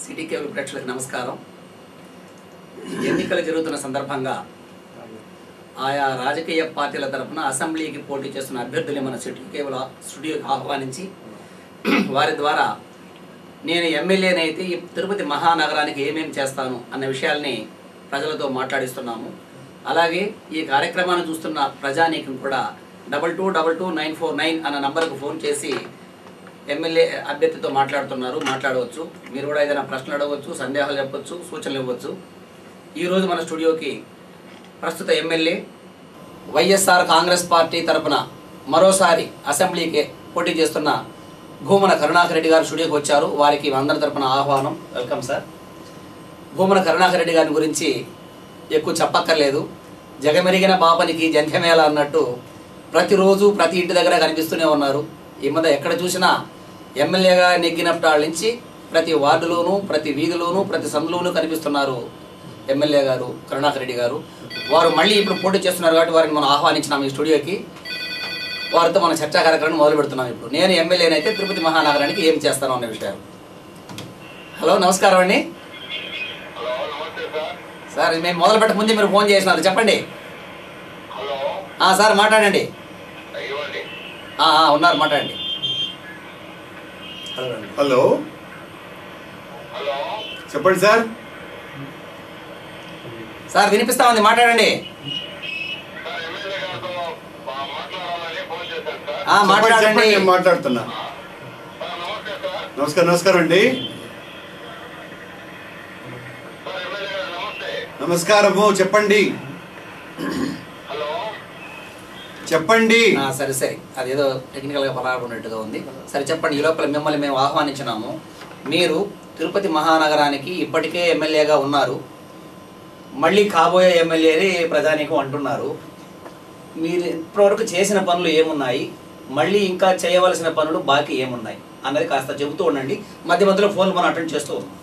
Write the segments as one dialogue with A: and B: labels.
A: City cable ప్రేక్షకులకు నమస్కారం. ఎన్నికలు జరుగుతున్న సందర్భంగా ఆయా రాజకీయ పార్టీల తరఫున అసెంబ్లీకి పోటీ చేస్తున్న అభ్యర్థులు మన సిటీ కేబుల్ స్టూడియోకి ఆహ్వానించి వారి ద్వారా నేను ఎమ్మెల్యేనైతే ఈ తిరుపతి మహానగరానికి ఏమేమి చేస్తాను అన్న విషయాల్ని ప్రజలతో మాట్లాడిస్తున్నాము. అలాగే ఈ కార్యక్రమాన్ని చూస్తున్న ప్రజానీకం కూడా 2222-949 అన్న నంబర్కు ఫోన్ చేసి ఎమ్మెల్యే అభ్యర్థితో మాట్లాడవచ్చు. మీరు కూడా ఏదైనా ప్రశ్నలు అడగవచ్చు, సందేహాలు చెప్పవచ్చు, సూచనలు ఇవ్వచ్చు. ఈరోజు మన స్టూడియోకి ప్రస్తుత ఎమ్మెల్యే వైఎస్ఆర్ కాంగ్రెస్ పార్టీ తరఫున మరోసారి అసెంబ్లీకి పోటీ చేస్తున్న భూమన కరుణాకర్ రెడ్డి గారు స్టూడియోకి వచ్చారు. వారికి అందరి తరఫున ఆహ్వానం. Welcome sir. భూమన కరుణాకర్ రెడ్డి గారి గురించి ఎక్కువ చెప్పక్కర్లేదు. జగమెరిగిన బాపనికి జంధ్యమేళ అన్నట్టు ప్రతిరోజు ప్రతి ఇంటి దగ్గర కనిపిస్తూనే ఉన్నారు. ఈ మధ్య ఎక్కడ చూసినా ఎమ్మెల్యేగా నెగ్గినప్పటి నుంచి ప్రతి వార్డులోనూ, ప్రతి వీధిలోనూ, ప్రతి సందులోనూ కనిపిస్తున్నారు ఎమ్మెల్యే గారు కరుణాకర్ రెడ్డి గారు. వారు మళ్ళీ ఇప్పుడు పోటీ చేస్తున్నారు కాబట్టి వారిని మనం ఆహ్వానించినాం ఈ స్టూడియోకి. వారితో మన చర్చా కార్యక్రమం మొదలు పెడుతున్నాం. ఇప్పుడు నేను ఎమ్మెల్యేనైతే తిరుపతి మహానగరానికి ఏం చేస్తాను అనే విషయాలు. హలో, నమస్కారం అండి సార్. మేము మొదలు పెట్టక ముందే మీరు ఫోన్ చేసినారు, చెప్పండి. సార్ మాట్లాడండి. ఉన్నారు, మాట్లాడండి.
B: హలో, చెప్పండి సార్.
A: సార్ వినిపిస్తా ఉంది, మాట్లాడండి. మాట్లాడండి.
B: మాట్లాడుతున్నా. నమస్కారం అండి. నమస్కారము, చెప్పండి.
A: సరే అదేదో టెక్నికల్గా పరాడుకున్నట్టుగా ఉంది. సరే చెప్పండి. ఈ లోపల మిమ్మల్ని మేము ఆహ్వానించినాము. మీరు తిరుపతి మహానగరానికి ఇప్పటికే ఎమ్మెల్యేగా ఉన్నారు, మళ్ళీ కాబోయే ఎమ్మెల్యేని ప్రజానీకం అంటున్నారు. మీరు ఇప్పటివరకు చేసిన పనులు ఏమున్నాయి, మళ్ళీ ఇంకా చేయవలసిన పనులు బాకీ ఏమున్నాయి అన్నది కాస్త చెబుతూ ఉండండి. మధ్య మధ్యలో ఫోన్ మనం అటెండ్ చేస్తూ ఉన్నాం.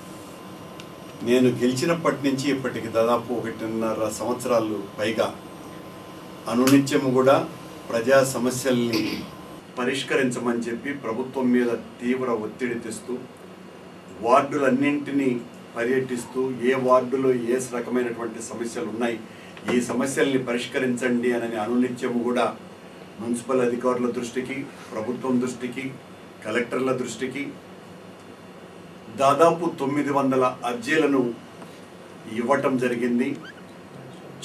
B: నేను గెలిచినప్పటి నుంచి ఇప్పటికి దాదాపు 1.5 సంవత్సరాలు పైగా అనునిత్యము కూడా ప్రజా సమస్యల్ని పరిష్కరించమని చెప్పి ప్రభుత్వం మీద తీవ్ర ఒత్తిడి తెస్తూ వార్డులన్నింటినీ పర్యటిస్తూ ఏ వార్డులో ఏ రకమైనటువంటి సమస్యలు ఉన్నాయి, ఈ సమస్యల్ని పరిష్కరించండి అని అనునిత్యము కూడా మున్సిపల్ అధికారుల దృష్టికి, ప్రభుత్వం దృష్టికి, కలెక్టర్ల దృష్టికి దాదాపు 900 అర్జీలను ఇవ్వటం జరిగింది.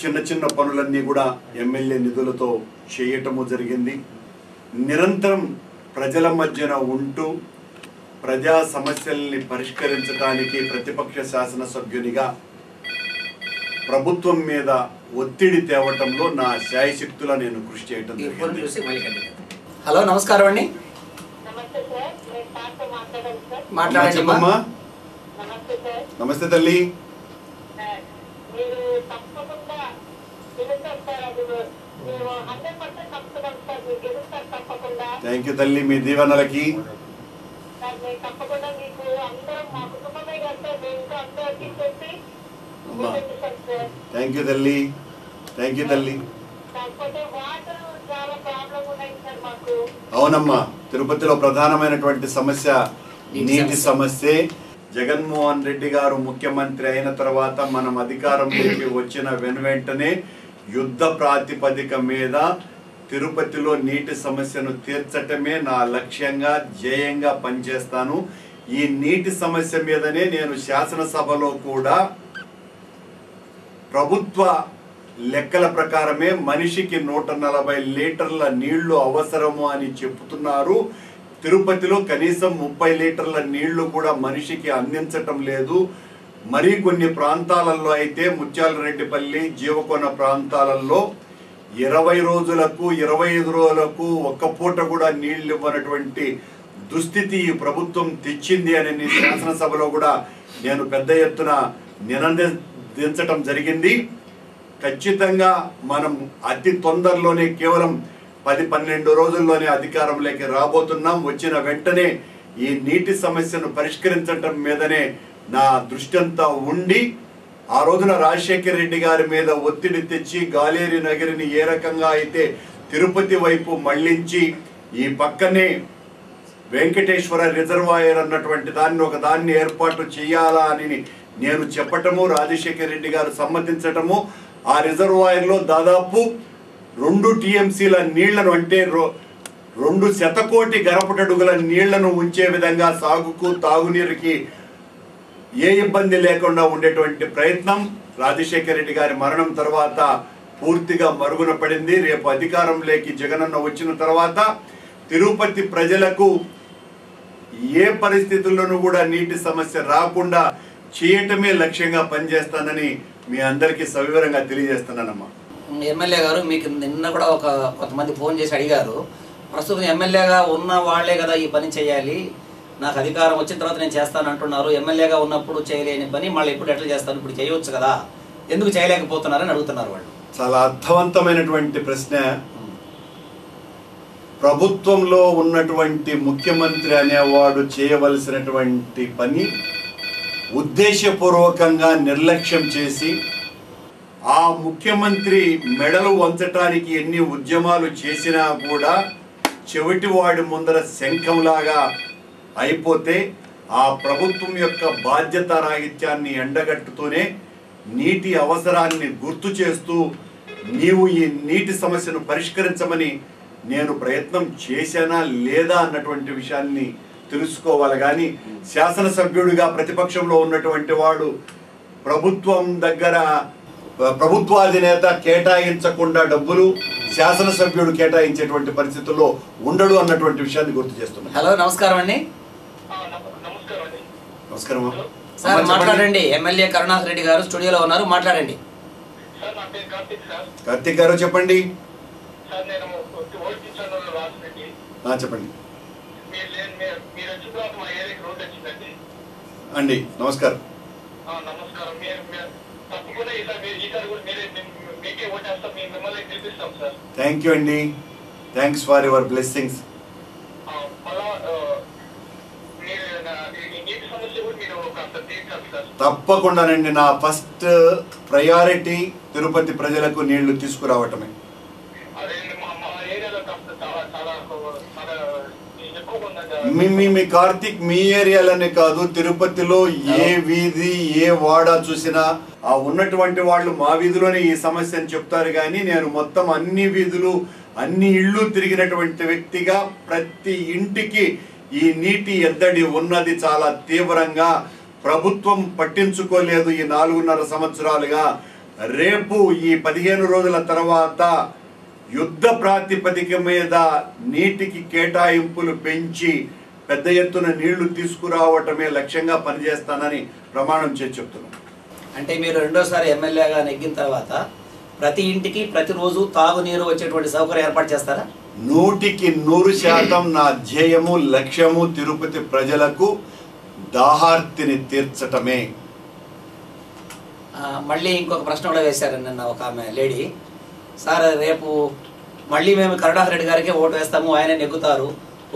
B: చిన్న పనులన్నీ కూడా ఎమ్మెల్యే నిధులతో చేయటము జరిగింది. నిరంతరం ప్రజల మధ్యన ఉంటూ ప్రజా సమస్యల్ని పరిష్కరించడానికి ప్రతిపక్ష శాసనసభ్యునిగా ప్రభుత్వం మీద ఒత్తిడి తేవటంలో నా శాయశక్తులా నేను కృషి చేయటం జరిగింది.
A: హలో, నమస్కారం అండి.
B: చెప్పమ్మా. నమస్తే తల్లి. థ్యాంక్ యూ తల్లి, మీ దీవెనలకి. థ్యాంక్ యూ తల్లి, థ్యాంక్ యూ తల్లి. అవునమ్మా, తిరుపతిలో ప్రధానమైనటువంటి సమస్య నీటి సమస్యే. జగన్మోహన్ రెడ్డి గారు ముఖ్యమంత్రి అయిన తర్వాత మనం అధికారంలోకి వచ్చిన వెంటనే యుద్ధ ప్రాతిపదిక మీద తిరుపతిలో నీటి సమస్యను తీర్చటమే నా లక్ష్యంగా, ధ్యేయంగా పనిచేస్తాను. ఈ నీటి సమస్య మీదనే నేను శాసనసభలో కూడా ప్రభుత్వ లెక్కల ప్రకారమే మనిషికి 140 లీటర్ల నీళ్లు అవసరము అని చెప్తున్నారు. తిరుపతిలో కనీసం 30 లీటర్ల నీళ్లు కూడా మనిషికి అందించటం లేదు. మరి కొన్ని ప్రాంతాలలో అయితే ముత్యాలరెడ్డిపల్లి, జీవకోన ప్రాంతాలలో 20 రోజులకు 25 రోజులకు ఒక్క పూట కూడా నీళ్లు ఇవ్వనటువంటి దుస్థితి ఈ ప్రభుత్వం తెచ్చింది అని శాసనసభలో కూడా నేను పెద్ద ఎత్తున నినదించటం జరిగింది. ఖచ్చితంగా మనం అతి తొందరలోనే, కేవలం 10-12 రోజుల్లోనే అధికారంలోకి రాబోతున్నాం. వచ్చిన వెంటనే ఈ నీటి సమస్యను పరిష్కరించటం మీదనే నా దృష్టి అంతా ఉండి, ఆ రోజున రాజశేఖర్ రెడ్డి గారి మీద ఒత్తిడి తెచ్చి గాలేరి నగరిని ఏ రకంగా అయితే తిరుపతి వైపు మళ్లించి ఈ పక్కనే వెంకటేశ్వర రిజర్వాయర్ అన్నటువంటి దాన్ని ఒక దాన్ని ఏర్పాటు చేయాలా అని నేను చెప్పటము, రాజశేఖర్ రెడ్డి గారు సమ్మతించటము, ఆ రిజర్వాయర్లో దాదాపు 2 టీఎంసీల నీళ్లను అంటే 2 శతకోటి గరపటడుగుల నీళ్లను ఉంచే విధంగా సాగుకు తాగునీరుకి ఏ ఇబ్బంది లేకుండా ఉండేటువంటి ప్రయత్నం రాజశేఖర్ రెడ్డి గారి మరణం తర్వాత పూర్తిగా మరుగున పడింది. రేపు అధికారంలోకి జగనన్న వచ్చిన తర్వాత తిరుపతి ప్రజలకు ఏ పరిస్థితుల్లోనూ కూడా నీటి సమస్య రాకుండా చేయటమే లక్ష్యంగా పనిచేస్తానని మీ అందరికీ సవివరంగా తెలియజేస్తున్నానమ్మా.
A: ఎమ్మెల్యే గారు, మీకు నిన్న కూడా కొంతమంది ఫోన్ చేసి అడిగారు, ప్రస్తుతం ఎమ్మెల్యేగా ఉన్న వాళ్లే కదా ఈ పని చేయాలి, నాకు అధికారం వచ్చిన తర్వాత నేను చేస్తాను అంటున్నారు, ఎమ్మెల్యేగా ఉన్నప్పుడు చేయలేని పని మళ్ళీ ఇప్పుడు ఎట్లా చేస్తాను, ఇప్పుడు చేయవచ్చు కదా, ఎందుకు చేయలేకపోతున్నారని అడుగుతున్నారు వాళ్ళు.
B: చాలా అర్థవంతమైనటువంటి ప్రశ్న. ప్రభుత్వంలో ఉన్నటువంటి ముఖ్యమంత్రి అనేవాడు చేయవలసినటువంటి పని ఉద్దేశపూర్వకంగా నిర్లక్ష్యం చేసి ఆ ముఖ్యమంత్రి మెడలు వంచటానికి ఎన్ని ఉద్యమాలు చేసినా కూడా చెవిటివాడి ముందర శంఖంలాగా అయిపోతే ఆ ప్రభుత్వం యొక్క బాధ్యతారాహిత్యాన్ని ఎండగట్టుతూనే నీటి అవసరాన్ని గుర్తు చేస్తూ నీవు ఈ నీటి సమస్యను పరిష్కరించమని నేను ప్రయత్నం చేశానా లేదా అన్నటువంటి విషయాన్ని తెలుసుకోవాలి. కానీ శాసనసభ్యుడిగా ప్రతిపక్షంలో ఉన్నటువంటి వాడు ప్రభుత్వం దగ్గర ప్రభుత్వాధినేత కేటాయించకుండా డబ్బులు శాసనసభ్యుడు కేటాయించేటువంటి పరిస్థితుల్లో ఉండడు అన్నటువంటి విషయాన్ని గుర్తు చేస్తున్నాను.
A: హలో, నమస్కారం అండి.
B: నమస్కారం
A: సార్, మాట్లాడండి. ఎమ్మెల్యే కరుణాకర్ రెడ్డి గారు స్టూడియోలో ఉన్నారు, మాట్లాడండి.
B: కార్తీక్ గారు చెప్పండి. చెప్పండి అండి. నమస్కారం. థ్యాంక్ యూ అండి. Thanks for your blessings. తప్పకుండానండి. నా ఫస్ట్ ప్రయారిటీ తిరుపతి ప్రజలకు నీళ్లు తీసుకురావటమే. మీ కార్తీక్, మీ ఏరియాలోనే కాదు, తిరుపతిలో ఏ వీధి ఏ వాడ చూసినా ఆ ఉన్నటువంటి వాళ్ళు మా వీధిలోనే ఈ సమస్యను చెప్తారు. కానీ నేను మొత్తం అన్ని వీధులు అన్ని ఇళ్ళు తిరిగినటువంటి వ్యక్తిగా ప్రతి ఇంటికి ఈ నీటి ఎద్దడి ఉన్నది చాలా తీవ్రంగా. ప్రభుత్వం పట్టించుకోలేదు ఈ 4.5 సంవత్సరాలుగా. రేపు ఈ 15 రోజుల తర్వాత యుద్ధ ప్రాతిపదిక మీద నీటికి కేటాయింపులు పెంచి పెద్ద ఎత్తున నీళ్లు తీసుకురావటమే లక్ష్యంగా పనిచేస్తానని ప్రమాణం చేసి చెప్తున్నాను.
A: అంటే మీరు రెండోసారి ఎమ్మెల్యేగా నెగ్గిన తర్వాత ప్రతి ఇంటికి ప్రతిరోజు తాగునీరు వచ్చేటువంటి సౌకర్యం ఏర్పాటు చేస్తారా?
B: 100% నా ధ్యేయము లక్ష్యము తిరుపతి ప్రజలకు దాహార్తిని తీర్చటమే.
A: మళ్ళీ ఇంకొక ప్రశ్న కూడా వేశారు నిన్న ఒక ఆమె లేడీ. సార్, రేపు మళ్ళీ మేము కరుణాకర్ రెడ్డి గారికి ఓటు వేస్తాము, ఆయన నెగ్గుతారు,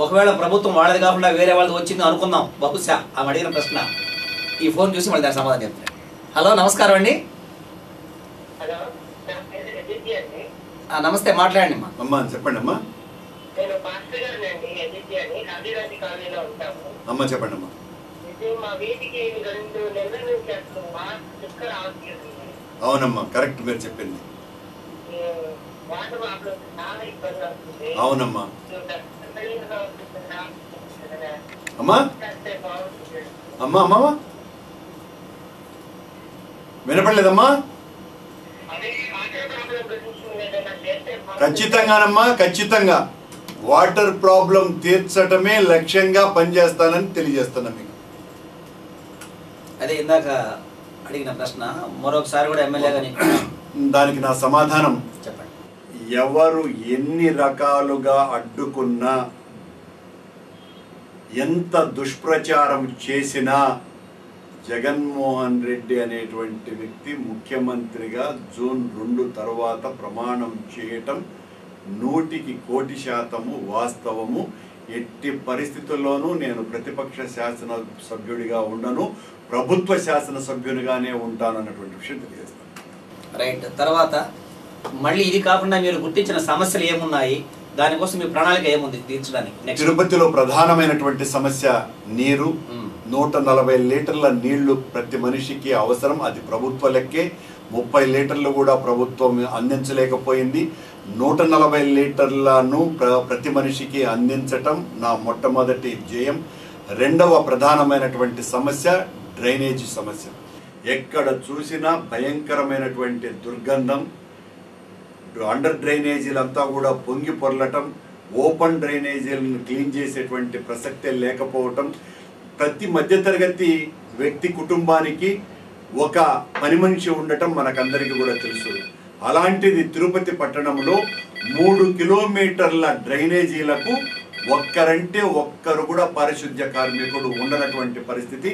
A: ఒకవేళ ప్రభుత్వం వాళ్ళది కాకుండా వేరే వాళ్ళది వచ్చింది అనుకుందాం, బహుశా ఆమె అడిగిన ప్రశ్న. ఈ ఫోన్ చూసి మళ్ళీ దానికి సమాధానం చెప్తాను. హలో, నమస్కారం అండి. నమస్తే, మాట్లాడండి అమ్మా.
B: అమ్మా చెప్పండి అమ్మా. అమ్మా చెప్పండి అమ్మా. అవునమ్మా, కరెక్ట్ మీరు చెప్పింది. అవునమ్మా. అమ్మా అమ్మా అమ్మా వినపడలేదమ్మా. ఖచ్చితంగానమ్మా, ఖచ్చితంగా వాటర్ ప్రాబ్లం తీర్చటమే లక్ష్యంగా పనిచేస్తానని తెలియజేస్తున్నా మీకు.
A: అదే ఇందాక అడిగిన ప్రశ్న మరొకసారి కూడా ఎమ్మెల్యేగా
B: దానికి నా సమాధానం
A: చెప్పండి.
B: ఎవరు ఎన్ని రకాలుగా అడ్డుకున్నా, ఎంత దుష్ప్రచారం చేసినా జగన్మోహన్ రెడ్డి అనేటువంటి వ్యక్తి ముఖ్యమంత్రిగా జూన్ 2 తర్వాత ప్రమాణం చేయటం 100% వాస్తవము. ఎట్టి పరిస్థితుల్లోనూ నేను ప్రతిపక్ష శాసన సభ్యుడిగా ఉండను, ప్రభుత్వ శాసన సభ్యునిగానే ఉంటాను అన్నటువంటి విషయం తెలియజేస్తాను.
A: రైట్. తర్వాత మళ్ళీ ఇది కాకుండా మీరు గుర్తించిన సమస్యలు ఏమున్నాయి, దానికోసం మీ ప్రణాళిక ఏముంది తీర్చడానికి?
B: తిరుపతిలో ప్రధానమైనటువంటి సమస్య నీరు. 140 లీటర్ల నీళ్లు ప్రతి మనిషికి అవసరం. అది ప్రభుత్వ లెక్కే. 30 లీటర్లు కూడా ప్రభుత్వం అందించలేకపోయింది. 140 లీటర్లను ప్రతి మనిషికి అందించటం నా మొట్టమొదటి ధ్యేయం. రెండవ ప్రధానమైనటువంటి సమస్య డ్రైనేజీ సమస్య. ఎక్కడ చూసినా భయంకరమైనటువంటి దుర్గంధం. అండర్ డ్రైనేజీలంతా కూడా పొంగి పొర్లటం, ఓపెన్ డ్రైనేజీలను క్లీన్ చేసేటువంటి ప్రసక్తే లేకపోవటం. ప్రతి మధ్యతరగతి వ్యక్తి కుటుంబానికి ఒక పని మనిషి ఉండటం మనకందరికీ కూడా తెలుసు. అలాంటిది తిరుపతి పట్టణంలో 3 కిలోమీటర్ల డ్రైనేజీలకు ఒక్కరంటే ఒక్కరు కూడా పారిశుద్ధ్య కార్మికుడు ఉండనటువంటి పరిస్థితి.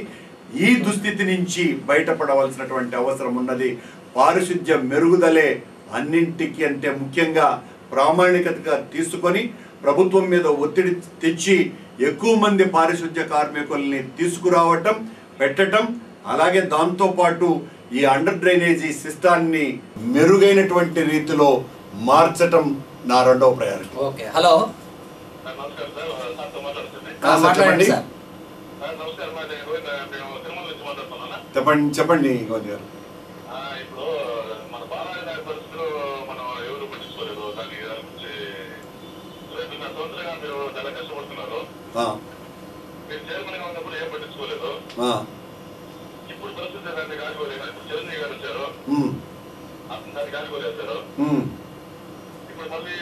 B: ఈ దుస్థితి నుంచి బయటపడవలసినటువంటి అవసరం ఉన్నది. పారిశుద్ధ్య మెరుగుదలే అన్నింటికి అంటే ముఖ్యంగా ప్రామాణికతగా తీసుకొని ప్రభుత్వం మీద ఒత్తిడి తెచ్చి ఎక్కువ మంది పారిశుద్ధ్య కార్మికుల్ని తీసుకురావటం, పెట్టడం, అలాగే దాంతోపాటు ఈ అండర్ డ్రైనేజీ సిస్టాన్ని మెరుగైనటువంటి రీతిలో మార్చటం నా రెండవ ప్రయారిటీ.
A: ఓకే, హలో
B: చెప్పండి చెప్పండి చెప్పండి గోది గారు.
C: ఇప్పుడు మన బాలాజీ పరిస్థితులు మనం ఎవరు పట్టించుకోలేదు. దాని గురించి 2.5 సంవత్సరాలుగా మీరు చాలా కష్టపడుతున్నారు. మీరు చైర్మన్ గా ఉన్నప్పుడు ఏం పట్టించుకోలేదు. ఇప్పుడు పరిస్థితి దాన్ని కాలిపోలేదు. ఇప్పుడు చిరంజీవి గారు వచ్చారు, దాన్ని కాలిపోలేస్తారు. ఇప్పుడు మళ్ళీ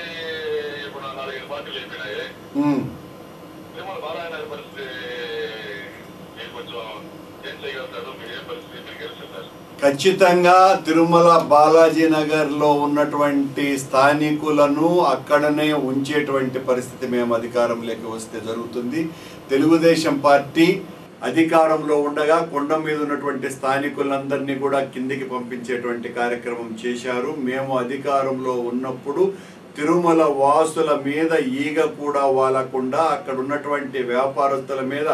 C: ఇప్పుడు 4-5 పార్టీలు అయిపోయినాయి. తిరుమల బాలాజీ పరిస్థితి మీరు కొంచెం ఏం చేయగలుగుతారు? మీరు ఏ పరిస్థితి మీరు గెలుస్తున్నారు?
B: ఖచ్చితంగా తిరుమల బాలాజీ నగర్ లో ఉన్నటువంటి స్థానికులను అక్కడనే ఉంచేటువంటి పరిస్థితి మేము అధికారంలోకి వస్తే జరుగుతుంది. తెలుగుదేశం పార్టీ అధికారంలో ఉండగా కొండ మీద ఉన్నటువంటి స్థానికులందరినీ కూడా కిందికి పంపించేటువంటి కార్యక్రమం చేశారు. మేము అధికారంలో ఉన్నప్పుడు తిరుమల వాసుల మీద ఈగ కూడా వాలకుండా, అక్కడ ఉన్నటువంటి వ్యాపారస్తుల మీద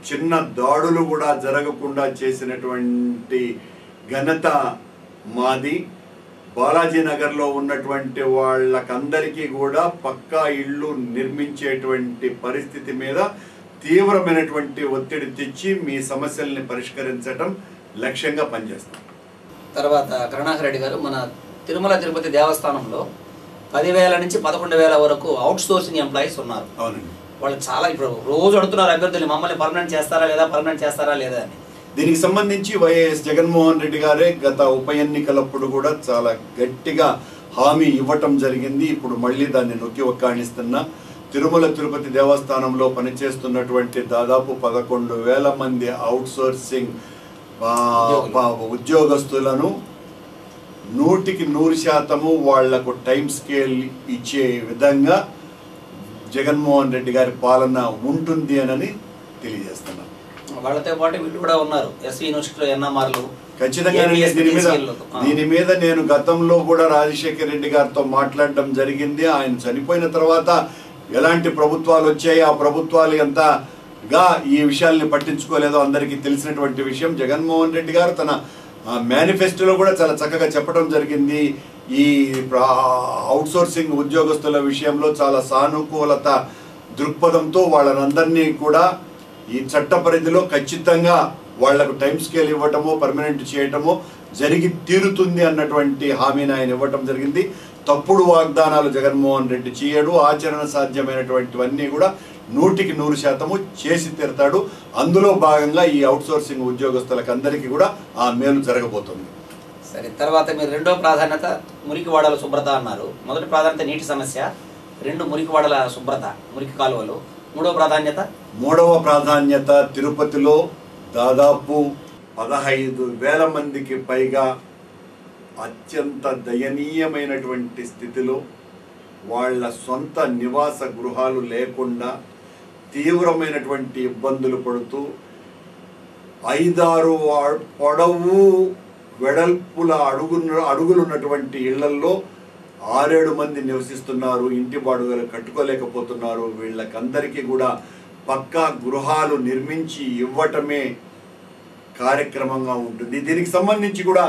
B: చిన్న దాడులు కూడా జరగకుండా చేసినటువంటి ఘనత మాది. బాలాజీ నగర్లో ఉన్నటువంటి వాళ్ళకందరికీ కూడా పక్కా ఇళ్ళు నిర్మించేటువంటి పరిస్థితి మీద తీవ్రమైనటువంటి ఒత్తిడి తెచ్చి మీ సమస్యల్ని పరిష్కరించడం లక్ష్యంగా పనిచేస్తాం.
A: తర్వాత కరుణాకర్ రెడ్డి గారు, మన తిరుమల తిరుపతి దేవస్థానంలో 10,000 నుంచి 11,000 వరకు అవుట్ సోర్సింగ్ ఎంప్లాయీస్ ఉన్నారు.
B: అవునండి.
A: వాళ్ళు చాలా ఇప్పుడు రోజు అడుగుతున్నారు అభ్యర్థులు, మమ్మల్ని పర్మనెంట్ చేస్తారా లేదా, పర్మనెంట్ చేస్తారా లేదా అని.
B: దీనికి సంబంధించి వైఎస్ జగన్మోహన్ రెడ్డి గారే గత ఉప ఎన్నికలప్పుడు కూడా చాలా గట్టిగా హామీ ఇవ్వటం జరిగింది. ఇప్పుడు మళ్ళీ దాన్ని నొక్కి ఒక్కాణిస్తున్నా. తిరుమల తిరుపతి దేవస్థానంలో పనిచేస్తున్నటువంటి దాదాపు 11,000 మంది అవుట్ సోర్సింగ్ ఉద్యోగస్తులను 100% వాళ్లకు టైం స్కేల్ ఇచ్చే విధంగా జగన్మోహన్ రెడ్డి గారి పాలన ఉంటుంది అని తెలియజేస్తున్నాను.
A: వాళ్ళతో పాటు వీళ్ళు కూడా ఉన్నారు, ఎస్వి యూనివర్సిటీలో ఎన్ఎంఆర్లు.
B: ఖచ్చితంగా దీని మీద నేను గతంలో కూడా రాజశేఖర్ రెడ్డి గారితో మాట్లాడడం జరిగింది. ఆయన చనిపోయిన తర్వాత ఎలాంటి ప్రభుత్వాలు వచ్చాయి, ఆ ప్రభుత్వాలు ఎంతగా ఈ విషయాల్ని పట్టించుకోలేదో అందరికీ తెలిసినటువంటి విషయం. జగన్మోహన్ రెడ్డి గారు తన మేనిఫెస్టోలో కూడా చాలా చక్కగా చెప్పడం జరిగింది. ఈ అవుట్సోర్సింగ్ ఉద్యోగస్తుల విషయంలో చాలా సానుకూలత దృక్పథంతో వాళ్ళనందరినీ కూడా ఈ చట్ట పరిధిలో ఖచ్చితంగా వాళ్లకు టైం స్కేల్ ఇవ్వటమో పర్మనెంట్ చేయటమో జరిగి తీరుతుంది అన్నటువంటి హామీని ఆయన ఇవ్వటం జరిగింది. తప్పుడు వాగ్దానాలు జగన్మోహన్ రెడ్డి చేయడు. ఆచరణ సాధ్యమైనటువంటివన్నీ కూడా 100% చేసి తీరుతాడు. అందులో భాగంగా ఈ అవుట్సోర్సింగ్ ఉద్యోగస్తులకు అందరికీ కూడా ఆ మేలు జరగబోతుంది.
A: సరే, తర్వాత మీరు రెండో ప్రాధాన్యత మురికివాడల శుభ్రత అన్నారు. మొదటి ప్రాధాన్యత నీటి సమస్య, 2 మురికివాడల శుభ్రత, మురికి కాలువలు. మూడవ ప్రాధాన్యత తిరుపతిలో దాదాపు 15,000 మందికి పైగా అత్యంత దయనీయమైనటువంటి స్థితిలో వాళ్ళ సొంత నివాస గృహాలు లేకుండా తీవ్రమైనటువంటి ఇబ్బందులు పడుతూ 5-6 పొడవు వెడల్పుల అడుగులున్నటువంటి ఇళ్లల్లో 6-7 మంది నివసిస్తున్నారు. ఇంటి బాడుగలు కట్టుకోలేకపోతున్నారు. వీళ్ళకందరికీ కూడా పక్కా గృహాలు నిర్మించి ఇవ్వటమే కార్యక్రమంగా ఉంటుంది. దీనికి సంబంధించి కూడా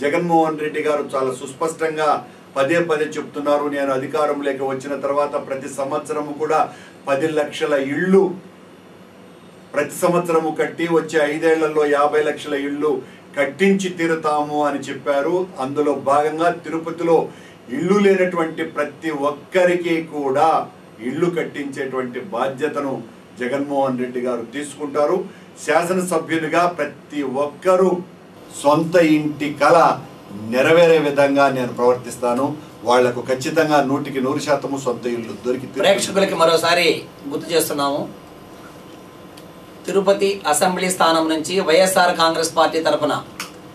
A: జగన్మోహన్ రెడ్డి గారు చాలా సుస్పష్టంగా
B: పదే పదే చెప్తున్నారు. నేను అధికారంలోకి వచ్చిన తర్వాత ప్రతి సంవత్సరము కూడా 10 లక్షల ఇళ్ళు ప్రతి సంవత్సరము కట్టి వచ్చే 5 ఏళ్లలో 50 లక్షల ఇళ్ళు కట్టించి తీరుతాము అని చెప్పారు. అందులో భాగంగా తిరుపతిలో ఇళ్ళు లేనటువంటి ప్రతి ఒక్కరికి కూడా ఇళ్ళు కట్టించేటువంటి బాధ్యతను జగన్మోహన్ రెడ్డి గారు తీసుకుంటారు. శాసనసభ్యునిగా ప్రతి ఒక్కరూ సొంత ఇంటి కళ నెరవేరే విధంగా నేను ప్రవర్తిస్తాను. వాళ్లకు ఖచ్చితంగా 100% సొంత ఇల్లు దొరికి.
A: ప్రేక్షకులకి మరోసారి గుర్తు చేస్తున్నాము, తిరుపతి అసెంబ్లీ స్థానం నుంచి వైఎస్ఆర్ కాంగ్రెస్ పార్టీ తరఫున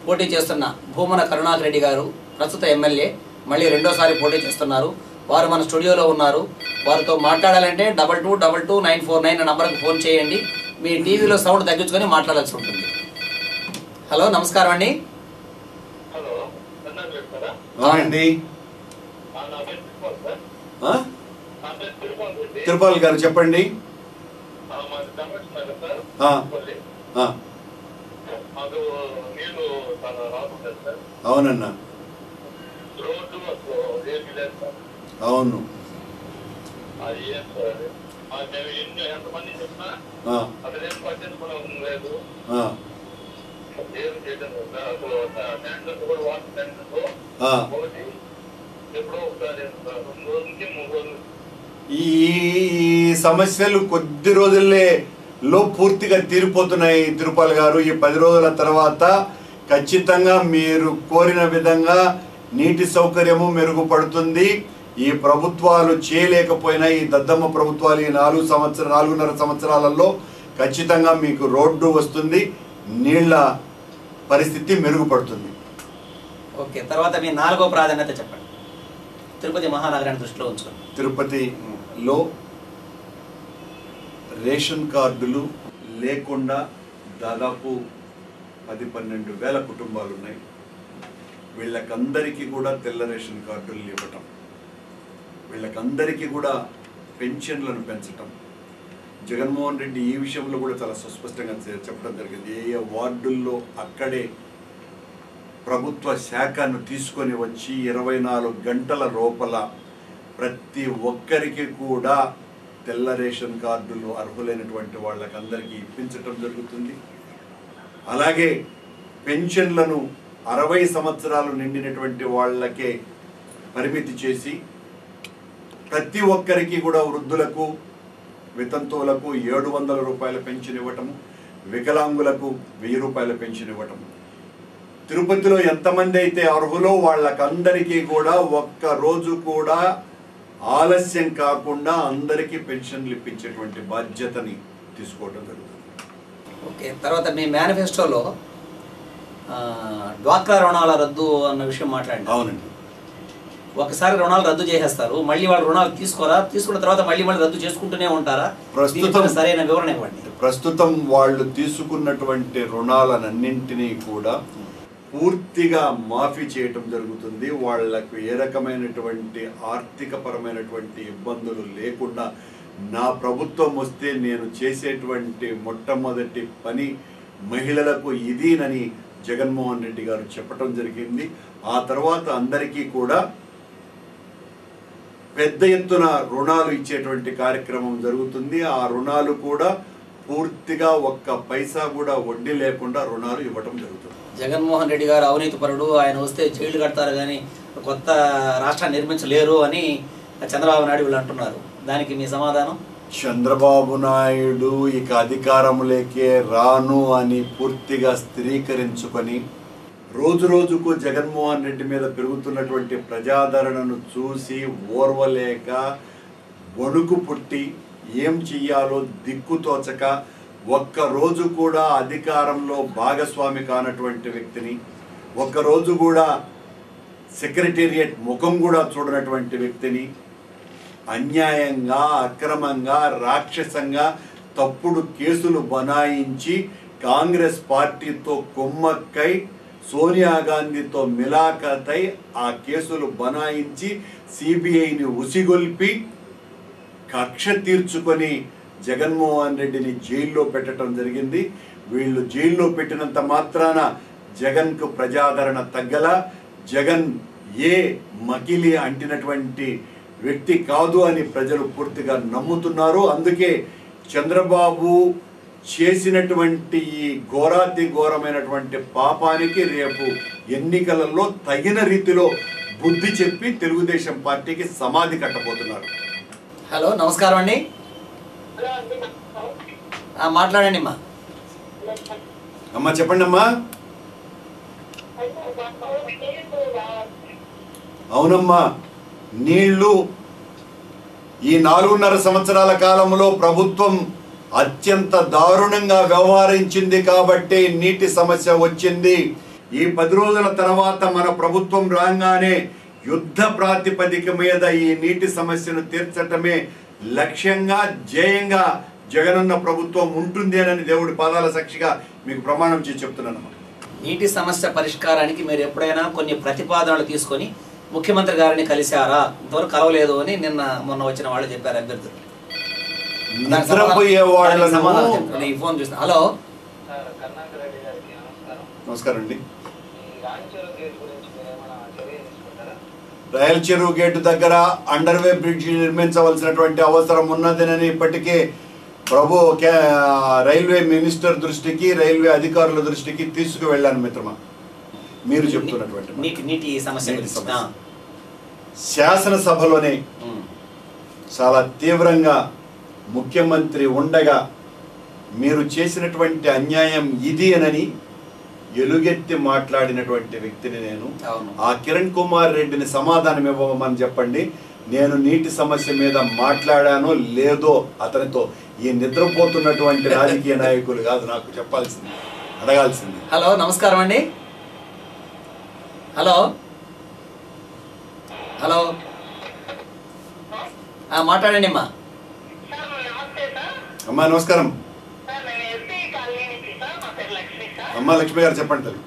A: పోటీ చేస్తున్న భూమన కరుణాకర్ రెడ్డి గారు ప్రస్తుత ఎమ్మెల్యే, మళ్ళీ రెండోసారి పోటీ చేస్తున్నారు. వారు మన స్టూడియోలో ఉన్నారు. వారితో మాట్లాడాలంటే 22222949 నంబర్కి ఫోన్ చేయండి. మీ టీవీలో సౌండ్ తగ్గించుకొని మాట్లాడాల్సి ఉంటుంది. హలో, నమస్కారం అండి.
B: తిరుపతి గారు చెప్పండి. అవునన్నా, అవును. ఈ సమస్యలు కొద్ది రోజుల్లో పూర్తిగా తీరిపోతున్నాయి తిరుపతి గారు. ఈ 10 రోజుల తర్వాత ఖచ్చితంగా మీరు కోరిన విధంగా నీటి సౌకర్యము మెరుగుపడుతుంది. ఈ ప్రభుత్వాలు చేయలేకపోయినా ఈ దద్దమ్మ ప్రభుత్వాలు ఈ 4.5 సంవత్సరాలలో ఖచ్చితంగా మీకు రోడ్డు వస్తుంది, నీళ్ల పరిస్థితి మెరుగుపడుతుంది.
A: ఓకే, తర్వాత మీ 4వ ప్రాధాన్యత చెప్పండి. తిరుపతి మహానగరాన్ని దృష్టిలో ఉంచుకోండి.
B: తిరుపతిలో రేషన్ కార్డులు లేకుండా దాదాపు 10-12 వేల కుటుంబాలు ఉన్నాయి. వీళ్ళకందరికీ కూడా తెల్ల రేషన్ కార్డులు ఇవ్వటం, వీళ్ళకందరికీ కూడా పెన్షన్లను పెంచటం. జగన్మోహన్ రెడ్డి ఈ విషయంలో కూడా చాలా సుస్పష్టంగా చెప్పడం జరిగింది. ఏ వార్డుల్లో అక్కడే ప్రభుత్వ శాఖను తీసుకొని వచ్చి 24 గంటల లోపల ప్రతి ఒక్కరికి కూడా తెల్ల రేషన్ కార్డులు అర్హులైనటువంటి వాళ్ళకందరికీ ఇప్పించటం జరుగుతుంది. అలాగే పెన్షన్లను 60 సంవత్సరాలు నిండినటువంటి వాళ్ళకే పరిమితి చేసి ప్రతి ఒక్కరికి కూడా వృద్ధులకు, వితంతువులకు 700 రూపాయల పెన్షన్ ఇవ్వటము, వికలాంగులకు 1000 రూపాయల పెన్షన్ ఇవ్వటము. తిరుపతిలో ఎంతమంది అయితే అర్హులో వాళ్ళకందరికీ కూడా ఒక్క రోజు కూడా ఆలస్యం కాకుండా అందరికీ పెన్షన్లు ఇప్పించేటువంటి బాధ్యతని తీసుకోవడం జరుగుతుంది.
A: ఓకే, తర్వాత మీ మేనిఫెస్టోలో డ్వాక్రా రుణాల రద్దు అన్న విషయం మాట్లాడండి.
B: అవునండి.
A: ఒకసారి రుణాలు రద్దు చేసేస్తారు, మళ్ళీ వాళ్ళు రుణాలు తీసుకోరా, తీసుకున్న తర్వాత మళ్ళీ రద్దు చేసుకుంటూనే ఉంటారా?
B: ప్రస్తుతం
A: సరైన వివరణ ఇవ్వండి.
B: ప్రస్తుతం వాళ్ళు తీసుకున్నటువంటి రుణాలన్నింటినీ కూడా పూర్తిగా మాఫీ చేయటం జరుగుతుంది. వాళ్లకు ఏ రకమైనటువంటి ఆర్థిక పరమైనటువంటి ఇబ్బందులు లేకుండా నా ప్రభుత్వం వస్తే నేను చేసేటువంటి మొట్టమొదటి పని మహిళలకు ఇదేనని జగన్మోహన్ రెడ్డి గారు చెప్పటం జరిగింది. ఆ తర్వాత అందరికీ కూడా పెద్ద ఎత్తున రుణాలు ఇచ్చేటువంటి కార్యక్రమం జరుగుతుంది. ఆ రుణాలు కూడా పూర్తిగా ఒక్క పైసా కూడా వడ్డీ లేకుండా రుణాలు ఇవ్వటం జరుగుతుంది.
A: జగన్మోహన్ రెడ్డి గారు అవినీతి పరుడు, ఆయన వస్తే జైలు కడతారు కానీ కొత్త రాష్ట్రాన్ని నిర్మించలేరు అని చంద్రబాబు నాయుడు వీళ్ళు అంటున్నారు. దానికి మీ సమాధానం?
B: చంద్రబాబు నాయుడు ఇక అధికారంలోకే రాను అని పూర్తిగా స్థిరీకరించుకొని రోజు రోజుకు జగన్మోహన్ రెడ్డి మీద పెరుగుతున్నటువంటి ప్రజాదరణను చూసి ఓర్వలేక వణుకు పుట్టి ఏం చెయ్యాలో దిక్కుతోచక ఒక్కరోజు కూడా అధికారంలో భాగస్వామి కానటువంటి వ్యక్తిని, ఒక్కరోజు కూడా సెక్రటేరియట్ ముఖం కూడా చూడనటువంటి వ్యక్తిని అన్యాయంగా, అక్రమంగా, రాక్షసంగా తప్పుడు కేసులు బనాయించి కాంగ్రెస్ పార్టీతో కొమ్మక్కై సోనియా గాంధీతో మిలాఖతై ఆ కేసులు బనాయించి సిబిఐని ఉసిగొల్పి కక్ష తీర్చుకొని జగన్మోహన్ రెడ్డిని జైల్లో పెట్టడం జరిగింది. వీళ్ళు జైల్లో పెట్టినంత మాత్రాన జగన్కు ప్రజాదరణ తగ్గల. జగన్ ఏ మకిలి అంటినటువంటి వ్యక్తి కాదు అని ప్రజలు పూర్తిగా నమ్ముతున్నారు. అందుకే చంద్రబాబు చేసినటువంటి ఈ ఘోరాతి ఘోరమైనటువంటి పాపానికి రేపు ఎన్నికలలో తగిన రీతిలో బుద్ధి చెప్పి తెలుగుదేశం పార్టీకి సమాధి కట్టబోతున్నారు.
A: హలో, నమస్కారం అండి. మాట్లాడండి అమ్మా.
B: అమ్మా చెప్పండి అమ్మా. అవునమ్మా, నీళ్లు ఈ 4.5 సంవత్సరాల కాలంలో ప్రభుత్వం అత్యంత దారుణంగా వ్యవహరించింది కాబట్టి నీటి సమస్య వచ్చింది. ఈ 10 రోజుల తర్వాత మన ప్రభుత్వం రాగానే యుద్ధ ప్రాతిపదిక మీద ఈ నీటి సమస్యను తీర్చటమే లక్ష్యంగా జయంగా జగనన్న ప్రభుత్వం ఉంటుంది అని దేవుడి పాదాల సాక్షిగా మీకు ప్రమాణం చేసి చెప్తున్నాను.
A: నీటి సమస్య పరిష్కారానికి మీరు ఎప్పుడైనా కొన్ని ప్రతిపాదనలు తీసుకొని ముఖ్యమంత్రి గారిని కలిశారా? ఇంతవరకు కలవలేదు అని మొన్న వచ్చిన వాళ్ళు చెప్పారు అభ్యర్థులు.
B: నిద్రపోయే వాళ్ళను
A: ఫోన్ చూసిన. హలో,
B: నమస్కారం అండి. రాయల్ చెరువు గేటు దగ్గర అండర్వే బ్రిడ్జ్ నిర్మించవలసినటువంటి అవసరం ఉన్నదని ఇప్పటికే రైల్వే మినిస్టర్ దృష్టికి, రైల్వే అధికారుల దృష్టికి తీసుకువెళ్ళాను మిత్రమా. మీరు చెప్తున్నటువంటి
A: నీటి సమస్య
B: శాసనసభలోనే చాలా తీవ్రంగా ముఖ్యమంత్రి ఉండగా మీరు చేసినటువంటి అన్యాయం ఇది అని ఎలుగెత్తి మాట్లాడినటువంటి వ్యక్తిని నేను. ఆ కిరణ్ కుమార్ రెడ్డిని సమాధానం ఇవ్వమని చెప్పండి. నేను నీటి సమస్య మీద మాట్లాడానో లేదో అతనితో. ఈ నిద్రపోతున్నటువంటి రాజకీయ నాయకులు కాదు నాకు చెప్పాల్సింది, అడగాల్సింది.
A: హలో, నమస్కారం అండి. హలో హలో, మాట్లాడండి అమ్మా.
B: అమ్మా నమస్కారం. అమ్మా లక్ష్మి గారు చెప్పండి తల్లి.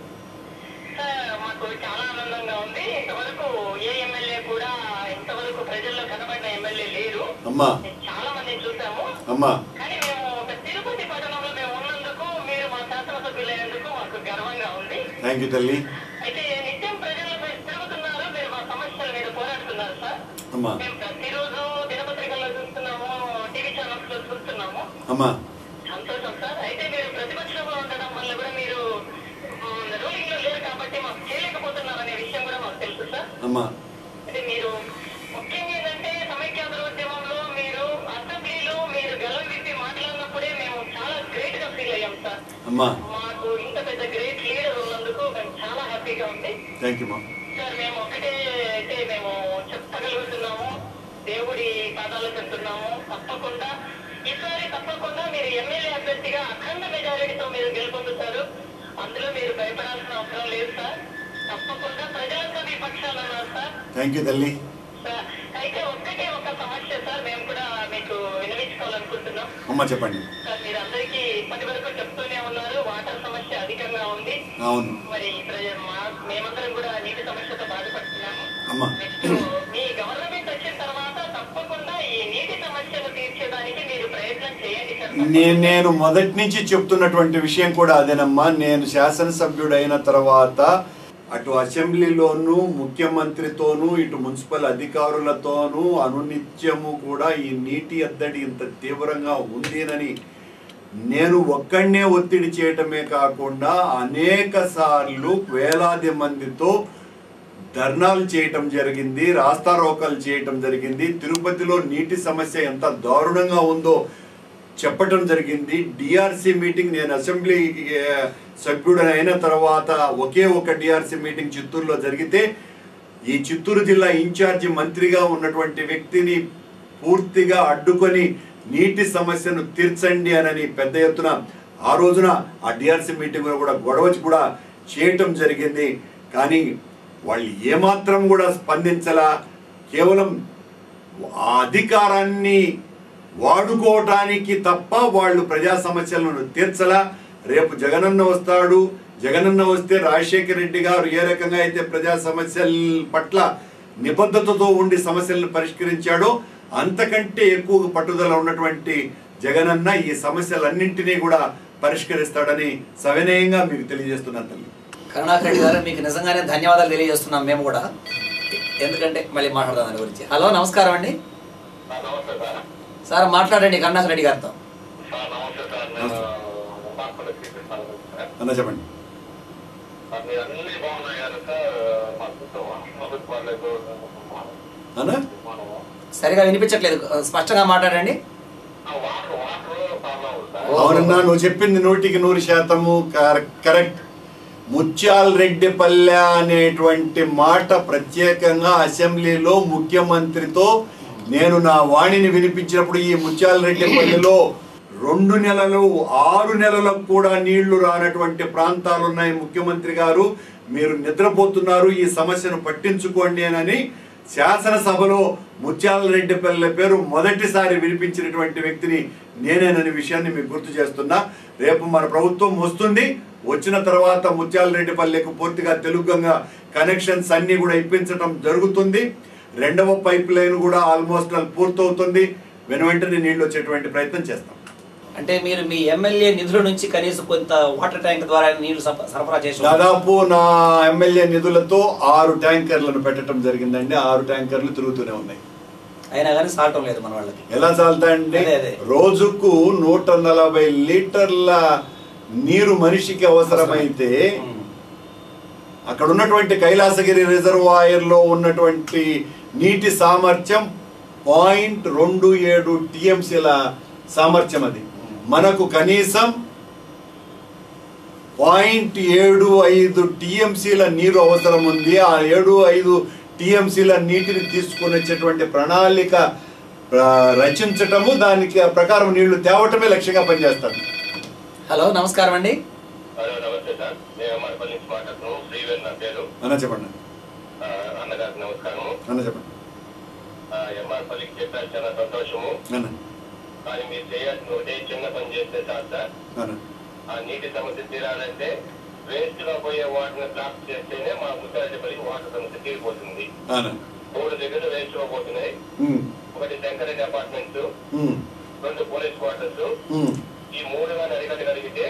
D: మాకు చాలా ఆనందంగా ఉంది. ఇంతవరకు ఏ ఎమ్మెల్యే కూడా ఇంతవరకు ప్రజల్లో కనబడిన ఎమ్మెల్యే లేరు.
B: అమ్మా
D: చాలా మందిని చూసాము.
B: అమ్మా
D: కానీ మేము ఒక తిరుపతి పట్టణంలో మేము ఉన్నందుకు, మీరు మా శాసనసభ్యులైనందుకు మాకు గర్వంగా ఉంది.
B: థ్యాంక్ యూ తల్లి.
D: అయితే నిత్యం ప్రజలపై తిరుగుతున్నారు, మీరు మా సమస్యల మీద పోరాడుతున్నారు సార్.
B: అమ్మా
D: మేము ప్రతిరోజు దినపత్రికల్లో చూస్తున్నాము, టీవీ ఛానల్స్ లో చూస్తున్నాము.
B: అమ్మా
D: సంతోషం సార్. అయితే మీరు ప్రతిపక్షంలో ఉండడం వల్ల కూడా మీరు రూలింగ్ లో లేరు కాబట్టి మాకు చేయలేకపోతున్నారు అనే విషయం కూడా మాకు తెలుసు సార్.
B: అమ్మా
D: అంటే మీరు ముఖ్యంగా ఏంటంటే సమైక్యాంధ్ర ఉద్యమంలో మీరు అసెంబ్లీలో మీరు గెలవ విప్పి మాట్లాడినప్పుడే మేము చాలా గ్రేట్ గా ఫీల్ అయ్యాం సార్.
B: అమ్మా
D: మాకు ఇంత పెద్ద గ్రేట్ లీడర్ ఉన్నందుకు మేము చాలా హ్యాపీగా ఉంది.
B: థ్యాంక్ యూ మా.
D: సార్ మేము ఒకటే అయితే మేము చెప్పగలుగుతున్నాము, దేవుడి పాదాలు చెప్తున్నాము, తప్పకుండా ఈసారి తప్పకుండా మీరు ఎమ్మెల్యే అభ్యర్థిగా అఖండ మెజారిటీతో మీరు గెలుపొందుతారు. అందులో మీరు భయపడాల్సిన అవసరం లేదు సార్. తప్పకుండా ప్రజలంతా మీ పక్షాలు ఉన్నారు సార్.
B: థ్యాంక్ యూ తల్లి.
D: సార్ అయితే ఒక్కటే ఒక సమస్య సార్ మేము కూడా మీకు వినవించుకోవాలనుకుంటున్నాం.
B: అమ్మా చెప్పండి.
D: సార్ మీరు అందరికీ ఇప్పటి వరకు చెప్తూనే ఉన్నారు, వాటర్ సమస్య అధికంగా ఉంది.
B: అవును.
D: మరి మేమందరం కూడా నీటి సమస్యతో బాధపడుతున్నాము.
B: అమ్మా
D: మీ గవర్నమెంట్ వచ్చిన తర్వాత తప్పకుండా ఈ నీటి సమస్యను తీర్చేదానికి మీరు ప్రయత్నం చేయండి సార్.
B: నేను మొదటి నుంచి చెప్తున్నటువంటి విషయం కూడా అదేనమ్మా. నేను శాసనసభ్యుడైన తర్వాత అటు అసెంబ్లీలోనూ ముఖ్యమంత్రితోనూ ఇటు మున్సిపల్ అధికారులతోనూ అనునిత్యము కూడా ఈ నీటి ఎద్దడి ఇంత తీవ్రంగా ఉందినని నేను ఒక్కడనే ఒత్తిడి చేయటమే కాకుండా అనేక సార్లు వేలాది మందితో ధర్నాలు చేయటం జరిగింది, రాస్తారోకలు చేయటం జరిగింది. తిరుపతిలో నీటి సమస్య ఎంత దారుణంగా ఉందో చెప్పటం జరిగింది. డిఆర్సి మీటింగ్, నేను అసెంబ్లీ సభ్యుడు అయిన తర్వాత ఒకే ఒక డిఆర్సి మీటింగ్ చిత్తూరులో జరిగితే ఈ చిత్తూరు జిల్లా ఇన్ఛార్జి మంత్రిగా ఉన్నటువంటి వ్యక్తిని పూర్తిగా అడ్డుకొని నీటి సమస్యను తీర్చండి అని పెద్ద ఎత్తున ఆ రోజున ఆ డిఆర్సి మీటింగ్లో కూడా గొడవ కూడా చేయటం జరిగింది. కానీ వాళ్ళు ఏమాత్రం కూడా స్పందించలా. కేవలం ఆ అధికారాన్ని వాడుకోవటానికి తప్ప వాళ్ళు ప్రజా సమస్యలను తీర్చలా. రేపు జగనన్న వస్తాడు, జగనన్న వస్తే రాజశేఖర రెడ్డి గారు ఏ రకంగా అయితే ప్రజా సమస్యల పట్ల నిబద్ధతతో ఉండి సమస్యలను పరిష్కరించాడో అంతకంటే ఎక్కువ పట్టుదల ఉన్నటువంటి జగనన్న ఈ సమస్యలన్నింటినీ కూడా పరిష్కరిస్తాడని సవినయంగా మీకు తెలియజేస్తున్నాను తల్లి.
A: కరుణాకర్ రెడ్డి గారు, మీకు నిజంగానే ధన్యవాదాలు తెలియజేస్తున్నాం మేము కూడా. ఎందుకంటే మళ్ళీ మాట్లాడదాం దాని గురించి. హలో, నమస్కారం అండి.
C: నమస్తే సార్.
A: సార్ మాట్లాడండి కరుణాకర్ రెడ్డి గారితో.
C: సార్ నమస్తే సార్. నేను ఉమాపల్లి శ్రీకృష్ణ సార్.
B: అన్న చెప్పండి.
C: మీరు అన్ని బాగున్నాయి కదా సార్.
B: అన్న
A: సరిగా వినిపించట్లేదు, స్పష్టంగా మాట్లాడండి.
B: అవునన్నా, నువ్వు చెప్పింది 100% కరెక్ట్. ముత్యాల్ రెడ్డిపల్లె అనేటువంటి మాట ప్రత్యేకంగా అసెంబ్లీలో ముఖ్యమంత్రితో నేను నా వాణిని వినిపించినప్పుడు ఈ ముత్యాల్ రెడ్డిపల్లెలో 2 నెలలు 6 నెలలకు కూడా నీళ్లు రానటువంటి ప్రాంతాలు ఉన్నాయి. ముఖ్యమంత్రి గారు, మీరు నిద్రపోతున్నారు, ఈ సమస్యను పట్టించుకోండి అని శాసనసభలో ముత్యాల రెడ్డిపల్లె పేరు మొదటిసారి వినిపించినటువంటి వ్యక్తిని నేనేననే విషయాన్ని మీకు గుర్తు చేస్తున్నా. రేపు మన ప్రభుత్వం వస్తుంది, వచ్చిన తర్వాత ముత్యాల రెడ్డిపల్లెకు పూర్తిగా తెలుగుగా కనెక్షన్స్ అన్ని కూడా ఇప్పించడం జరుగుతుంది. 2వ పైప్ లైన్ కూడా ఆల్మోస్ట్ పూర్తవుతుంది. వెనువెంటనే నీళ్లు వచ్చేటువంటి ప్రయత్నం చేస్తాం.
A: అంటే మీరు మీ ఎమ్మెల్యే నిధుల నుంచి కనీసం కొంత వాటర్ ట్యాంక్ ద్వారా నీళ్లు సరఫరా చేసి
B: దాదాపు నా ఎమ్మెల్యే నిధులతో 6 ట్యాంకర్లను పెట్టడం జరిగిందండి. 6 ట్యాంకర్లు తిరుగుతూనే ఉన్నాయి.
A: అయినా కానీ సాల్టం లేదు మన వాళ్ళకి.
B: ఎలా చాలుతాయండి? రోజుకు 140 లీటర్ల నీరు మనిషికి అవసరమైతే అక్కడ ఉన్నటువంటి కైలాసగిరి రిజర్వాయర్ లో ఉన్నటువంటి నీటి సామర్థ్యం 0.27 టీఎంసీల సామర్థ్యం. అది మనకు కనీసం 0.75 టీఎంసీల నీరు అవసరం ఉంది. ఆ 7-5 టీఎంసీల నీటిని తీసుకొని వచ్చేటువంటి ప్రణాళిక రచించటము, దానికి ప్రకారం నీళ్లు తేవటమే లక్ష్యంగా పనిచేస్తాను.
A: హలో, నమస్కారం అండి.
C: నమస్తే సార్. నేను అమ్మాయిపల్లి నుంచి మాట్లాడుతున్నాను. శ్రీవేల్ నా పేరు.
B: అన్న చెప్పండి.
C: అన్నగారికి నమస్కారము.
B: అన్న చెప్పండి.
C: అమ్మాయిపల్లికి చెప్పారు, చాలా సంతోషము. కానీ మీరు చేయాల్సిన ఒకటే చిన్న పని చేస్తే చాలు సార్. ఆ నీటి సమస్య తీరాలంటే వేస్ట్ గా పోయే వాటర్ డ్రాప్ చేస్తేనే మా ముత్యాలరెడ్డిపల్లికి వాటర్ సమస్య తీరిపోతుంది. 3 దగ్గర వేస్ట్ గా పోతున్నాయి. ఒకటి శంకరెడ్డి అపార్ట్మెంట్స్, 2 పోలీస్ క్వార్టర్స్. ఈ 3 గాని అరికట్టగలిగితే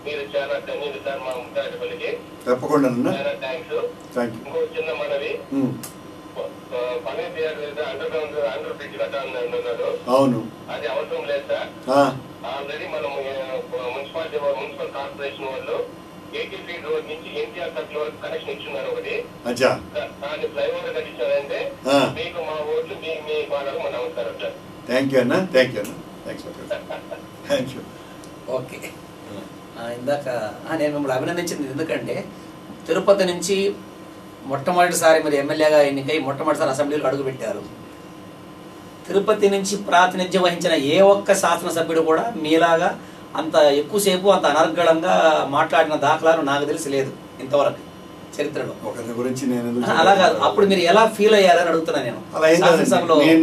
C: మీరు చాలా ధన్యులు సార్ మా ముత్యాలరెడ్డిపల్లికి.
B: తప్పకుండా
C: చాలా థ్యాంక్స్. ఇంకో చిన్న మనవి, పని అండర్ బ్రిడ్జ్ కట్టాలని అంటున్నారు.
B: అవును,
C: అది అవసరం లేదు సార్. ఆల్రెడీ మనం మున్సిపల్ కార్పొరేషన్ వాళ్ళు 80 ఫీట్ రోడ్ నుంచి ఎన్టీఆర్ సర్కిల్ వరకు కనెక్షన్ ఇచ్చున్నారు. ఒకటి దాన్ని ఫ్లైఓవర్ కట్టించారంటే మీకు మా ఓట్లు మీ వాళ్ళకు మన నమస్కారం సార్.
B: థ్యాంక్ యూ అన్న. థ్యాంక్ యూ అన్న. Thank you.
A: ఓకే, ఇందాక నేను మిమ్మల్ని అభినందించింది ఎందుకంటే తిరుపతి నుంచి మొట్టమొదటిసారి మీరు ఎమ్మెల్యేగా ఎన్నికై మొట్టమొదటిసారి అసెంబ్లీలో అడుగుపెట్టారు. తిరుపతి నుంచి ప్రాతినిధ్యం వహించిన ఏ ఒక్క శాసనసభ్యుడు కూడా మీలాగా అంత ఎక్కువసేపు అంత అనర్గళంగా మాట్లాడిన దాఖలాలు నాకు తెలిసి లేదు ఇంతవరకు చరిత్రలో.
B: ఒకరి గురించి నేను
A: అలా కాదు, అప్పుడు మీరు ఎలా ఫీల్ అయ్యారని అడుగుతున్నా నేను.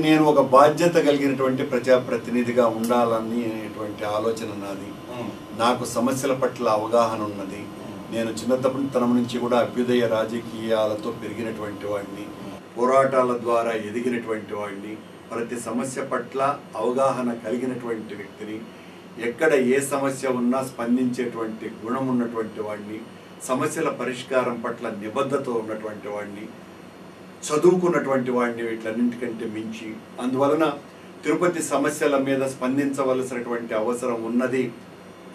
B: నేను ఒక బాధ్యత కలిగినటువంటి ప్రజాప్రతినిధిగా ఉండాలనేటువంటి ఆలోచన నాది. నాకు సమస్యల పట్ల అవగాహన ఉన్నది. నేను చిన్నతనం నుంచి కూడా అభ్యుదయ రాజకీయాలతో పెరిగినటువంటి వాడిని, పోరాటాల ద్వారా ఎదిగినటువంటి వాడిని, ప్రతి సమస్య పట్ల అవగాహన కలిగినటువంటి వ్యక్తిని, ఎక్కడ ఏ సమస్య ఉన్నా స్పందించేటువంటి గుణం ఉన్నటువంటి వాడిని, సమస్యల పరిష్కారం పట్ల నిబద్ధత ఉన్నటువంటి వాడిని, చదువుకున్నటువంటి వాడిని, వీటన్నింటికంటే మించి. అందువలన తిరుపతి సమస్యల మీద స్పందించవలసినటువంటి అవసరం ఉన్నది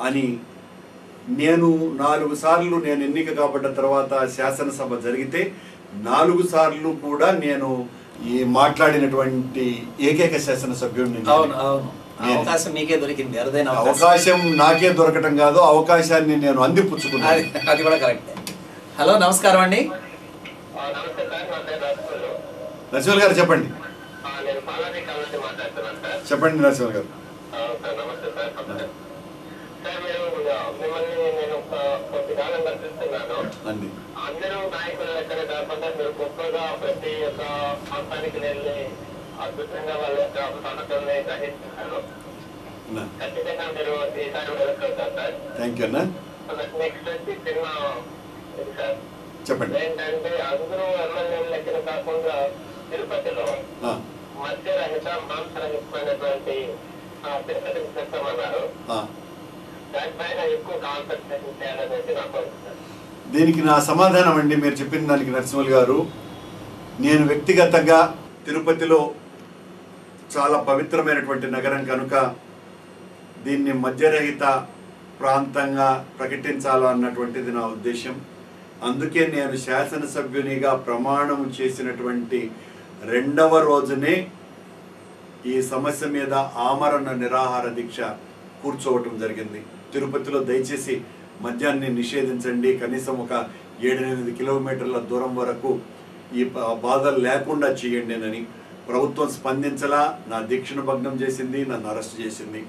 B: అని నేను 4 సార్లు నేను ఎన్నిక కాబడ్డ తర్వాత శాసనసభ జరిగితే 4 సార్లు కూడా నేను ఈ మాట్లాడినటువంటి ఏకైక శాసనసభ్యుడిని.
A: అవకాశం మీకే దొరికింది, అరుదైన
B: అవకాశం నాకే దొరకటం కాదు, అవకాశాన్ని నేను అందిపుచ్చుకున్నాను.
A: అది కూడా కరెక్ట్. హలో, నమస్కారం అండి.
B: నరసింహ గారు చెప్పండి. చెప్పండి నరసింహ గారు.
C: అందరూ నాయకులు ఎక్కడ కాకుండా మీరు గొప్పగా ప్రతి ఒక్క ప్రాంతానికి వెళ్ళి అద్భుతంగా వాళ్ళ యొక్క సమస్యల్ని గ్రహిస్తున్నారు. ఖచ్చితంగా మీరు ఈసారి వెళ్తారు సార్.
B: థ్యాంక్ యూ అన్న.
C: నెక్స్ట్ వచ్చి చిన్న ఇది సార్,
B: చెప్పండి.
C: ఏంటంటే అందరూ ఎమ్మెల్యేలు లెక్కన కాకుండా తిరుపతిలో మత్స్యరహిత మాంసరహితమైనటువంటి తిరుపతికి చెప్తామన్నారు. దానిపైన ఎక్కువ కాన్సన్ట్రేషన్ చేయాలనేది నాకు.
B: దీనికి నా సమాధానం అండి, మీరు చెప్పిన దానికి నరసింహులు గారు, నేను వ్యక్తిగతంగా తిరుపతిలో చాలా పవిత్రమైనటువంటి నగరం కనుక దీన్ని మద్యరహిత ప్రాంతంగా ప్రకటించాలన్నటువంటిది నా ఉద్దేశం. అందుకే నేను శాసనసభ్యునిగా ప్రమాణం చేసినటువంటి 2వ రోజునే ఈ సమస్య మీద ఆమరణ నిరాహార దీక్ష కూర్చోవటం జరిగింది. తిరుపతిలో దయచేసి మద్యాన్ని నిషేధించండి, కనీసం ఒక 7-8 కిలోమీటర్ల దూరం వరకు ఈ బాధలు లేకుండా చేయండినని. ప్రభుత్వం స్పందించలా, నా దీక్షను భగ్నం చేసింది, నన్ను అరెస్ట్ చేసింది.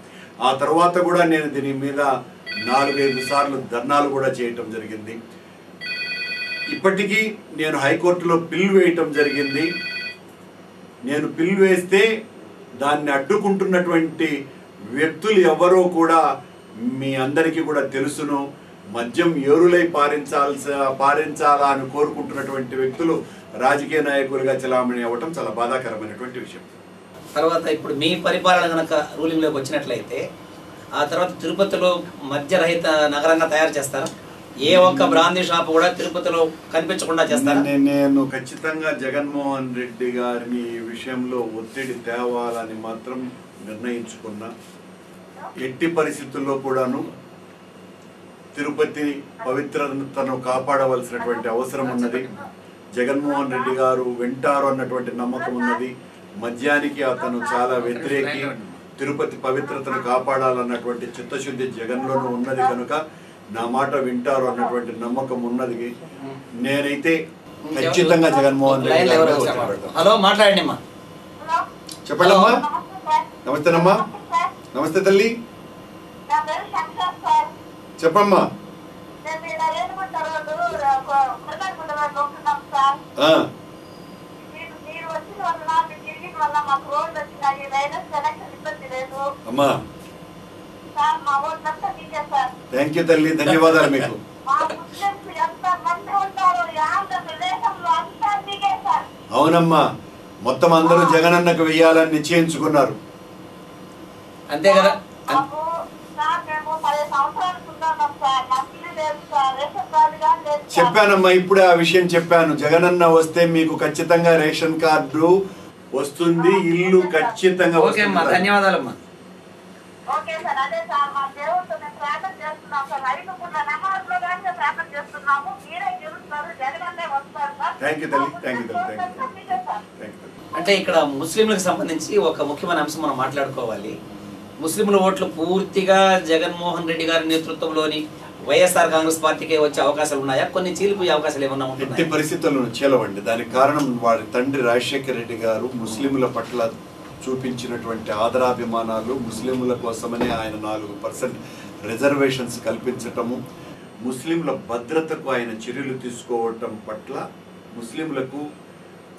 B: ఆ తర్వాత కూడా నేను దీని మీద 4-5 సార్లు ధర్నాలు కూడా చేయటం జరిగింది. ఇప్పటికీ నేను హైకోర్టులో పిల్ వేయటం జరిగింది. నేను పిల్ వేస్తే దాన్ని అడ్డుకుంటున్నటువంటి వ్యక్తులు ఎవరో కూడా మీ అందరికీ కూడా తెలుసును. మద్యం ఏరులై పారించాలా అని కోరుకుంటున్నటువంటి వ్యక్తులు రాజకీయ నాయకులుగా చలామణి అవ్వటం చాలా బాధాకరమైనటువంటి విషయం.
A: తర్వాత ఇప్పుడు మీ పరిపాలన కనుక రూలింగ్లోకి వచ్చినట్లయితే ఆ తర్వాత తిరుపతిలో మద్యరహిత నగరంగా తయారు చేస్తారా? ఏ ఒక్క బ్రాందీ షాప్ కూడా తిరుపతిలో కనిపించకుండా చేస్తారా?
B: నేను ఖచ్చితంగా జగన్మోహన్ రెడ్డి గారిని ఈ విషయంలో ఒత్తిడి తేవాలని మాత్రం నిర్ణయించుకున్నా. ఎట్టి పరిస్థితుల్లో కూడాను తిరుపతి పవిత్రతను కాపాడవలసినటువంటి అవసరం ఉన్నది. జగన్మోహన్ రెడ్డి గారు వింటారు అన్నటువంటి నమ్మకం ఉన్నది. మద్యానికి అతను చాలా వ్యతిరేకి. తిరుపతి పవిత్రతను కాపాడాలన్నటువంటి చిత్తశుద్ధి జగన్లోనూ ఉన్నది కనుక నా మాట వింటారు అన్నటువంటి నమ్మకం ఉన్నది. నేనైతే ఖచ్చితంగా జగన్మోహన్ రెడ్డి గారు.
A: హలో, మాట్లాడండి అమ్మా.
B: చెప్పండి అమ్మా. నమస్తేనమ్మా. నమస్తే తల్లి, చెప్పమ్మా. అమ్మా థ్యాంక్ యూ తల్లి, ధన్యవాదాలు మీకు. అవునమ్మా, మొత్తం అందరూ జగనన్నకు వెయ్యాలని నిశ్చయించుకున్నారు.
A: అంతే కదా.
B: చెప్పానమ్మా, ఇప్పుడే ఆ విషయం చెప్పాను. జగనన్న వస్తే మీకు ఖచ్చితంగా రేషన్ కార్డు వస్తుంది, ఇల్లు ఖచ్చితంగా.
A: ఓకే అమ్మా, ధన్యవాదాలమ్మా. అంటే ఇక్కడ ముస్లింలకు సంబంధించి ఒక ముఖ్యమైన అంశం మనం మాట్లాడుకోవాలి. ముస్లింల ఓట్లు పూర్తిగా జగన్మోహన్ రెడ్డి గారి నేతృత్వంలోని వైఎస్ఆర్ కాంగ్రెస్ పార్టీకే వచ్చే అవకాశాలు ఉన్నాయా? కొన్ని చీలిపోయే అవకాశాలు ఏమన్నా ఉంటాయి?
B: ఎట్టి పరిస్థితుల్లో చీలవండి. దానికి కారణం వారి తండ్రి రాజశేఖర రెడ్డి గారు ముస్లింల పట్ల చూపించినటువంటి ఆదరాభిమానాలు. ముస్లింల కోసమని ఆయన 4% రిజర్వేషన్స్ కల్పించటము, ముస్లింల భద్రతకు ఆయన చర్యలు తీసుకోవటం పట్ల ముస్లింలకు